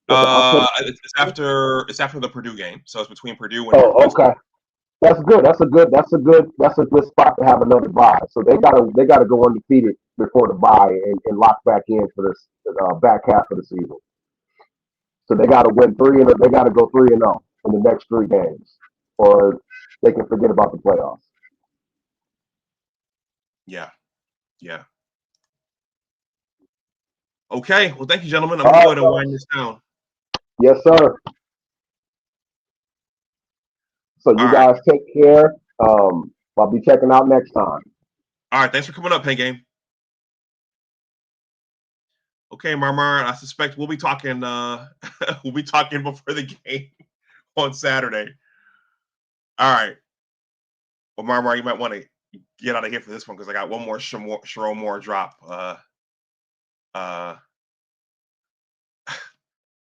It's after the Purdue game, so it's between Purdue and Northwestern. Okay. That's good. That's a good spot to have another bye. So they gotta go undefeated before the bye and lock back in for this back half of the season. So they gotta win 3 and they gotta go 3-0 in the next 3 games, or they can forget about the playoffs. Yeah. Okay. Well, thank you, gentlemen. I'm gonna go ahead and wind this down. Yes, sir. So you guys take care. I'll be checking out next time. All right. Thanks for coming up, Pen Game. Okay, Marmar. I suspect we'll be talking. We'll be talking before the game on Saturday. All right. Well, Marmar, you might want to get out of here for this one because I got one more Sharon Moore drop.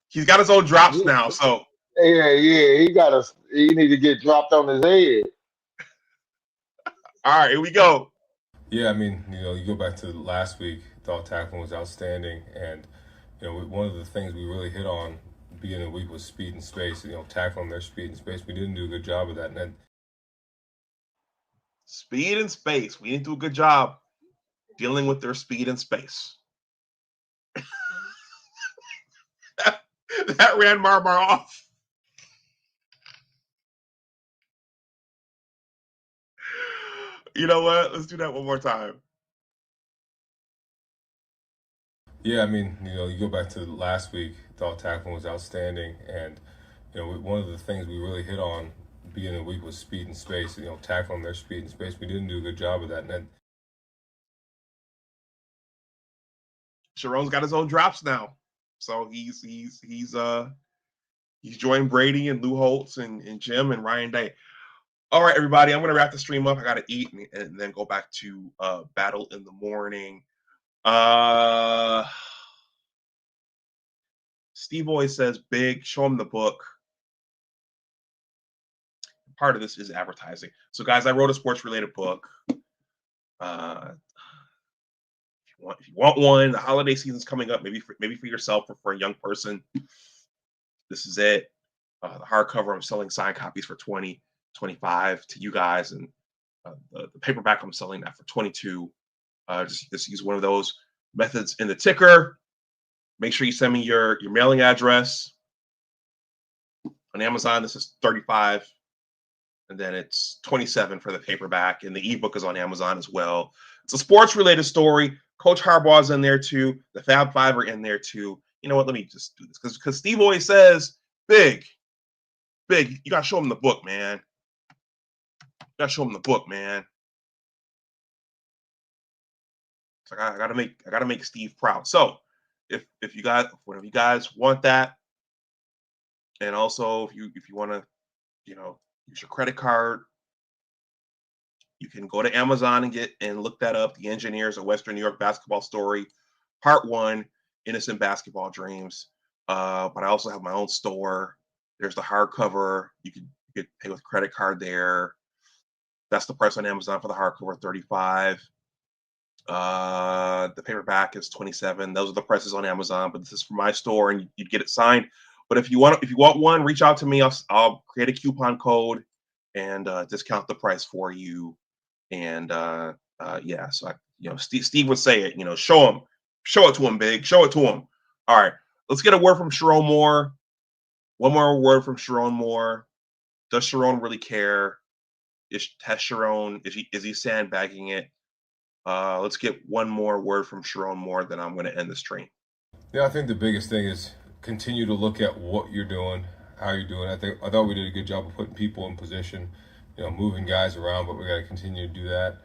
He's got his own drops now, so Yeah. He need to get dropped on his head. all right, here we go. Yeah, I mean, you go back to last week, thought tackling was outstanding. And, one of the things we really hit on beginning of the week was speed and space, tackling their speed and space. We didn't do a good job of that. And then, Speed and space. We didn't do a good job dealing with their speed and space. That ran Marmar off. You know what? Let's do that one more time. yeah, I mean, you go back to last week, thought tackling was outstanding. And, one of the things we really hit on beginning of the week was speed and space, tackling their speed and space. We didn't do a good job of that. And then, Sharon's got his own drops now. So he's joined Brady and Lou Holtz and Jim and Ryan Day. All right, everybody, I'm going to wrap the stream up. I got to eat and then go back to Battle in the Morning. Steve always says, big, show him the book. Part of this is advertising. So, guys, I wrote a sports-related book. If you want one, the holiday season's coming up, maybe for yourself or for a young person, this is it. The hardcover, I'm selling signed copies for $20, $25 to you guys, and the paperback, I'm selling that for $22. Just use one of those methods in the ticker. Make sure you send me your mailing address. On Amazon, this is $35, and then it's $27 for the paperback, and the ebook is on Amazon as well. It's a sports-related story. Coach Harbaugh's in there too. The Fab Five are in there too. You know what? Let me just do this because Steve always says, big. You got to show him the book, man. You got to show him the book, man. So I gotta make Steve proud. So if you guys want that, and also if you want to, use your credit card, you can go to Amazon and look that up. The Engineers of Western New York Basketball Story, Part 1, Innocent Basketball Dreams. But I also have my own store. There's the hardcover. You can pay with credit card there. That's the price on Amazon for the hardcover, $35. The paperback is $27. Those are the prices on Amazon, but this is for my store, and you'd get it signed. But if you want one, reach out to me. I'll create a coupon code and discount the price for you. And yeah, so Steve would say it. Show it to him, big. Show it to him. All right, let's get a word from Sharon Moore. One more word from Sharon Moore. Does Sharon really care? Is he sandbagging it? Let's get one more word from Sharon Moore, then I'm going to end the stream. yeah, I think the biggest thing is continue to look at what you're doing, how you're doing. I thought we did a good job of putting people in position, moving guys around, but we got to continue to do that.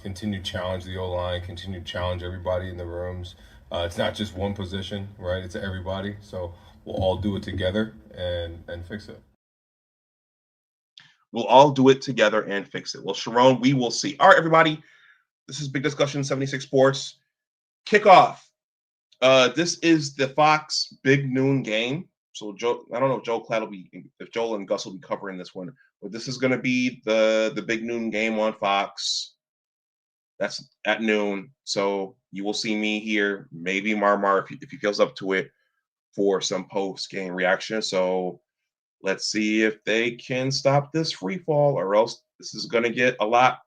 Continue to challenge the O-line, continue to challenge everybody in the rooms. It's not just one position, right? It's everybody. So we'll all do it together and fix it. We'll all do it together and fix it. Well, Sharon, we will see. All right, everybody. This is Big Discussion 76 Sports. Kickoff. This is the Fox Big Noon game. So I don't know if Joel and Gus will be covering this one, but this is going to be the Big Noon game on Fox. That's at noon. So you will see me here, maybe Marmar if he feels up to it, for some post-game reaction. So let's see if they can stop this free fall, or else this is going to get a lot.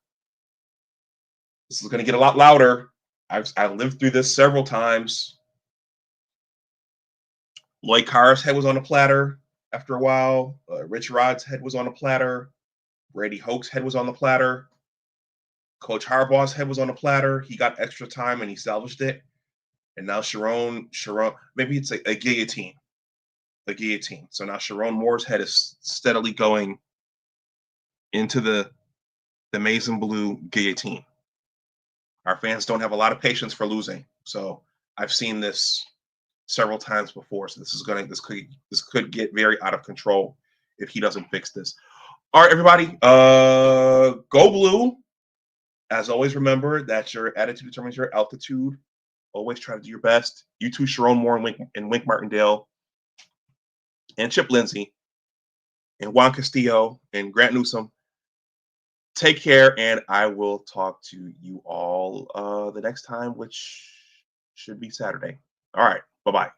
This is going to get a lot louder. I've lived through this several times. Lloyd Carr's head was on a platter after a while. Rich Rod's head was on a platter. Brady Hoke's head was on the platter. Coach Harbaugh's head was on a platter. He got extra time and he salvaged it. And now Sharon, maybe it's a guillotine. The guillotine. So now Sharon Moore's head is steadily going into the maize and blue guillotine. Our fans don't have a lot of patience for losing. So I've seen this several times before. So this could get very out of control if he doesn't fix this. All right, everybody. Go blue. As always, remember that your attitude determines your altitude. Always try to do your best. You too, Sharon Moore and Wink Martindale, and Chip Lindsey, and Juan Castillo, and Grant Newsome. Take care, and I will talk to you all the next time, which should be Saturday. All right. Bye-bye.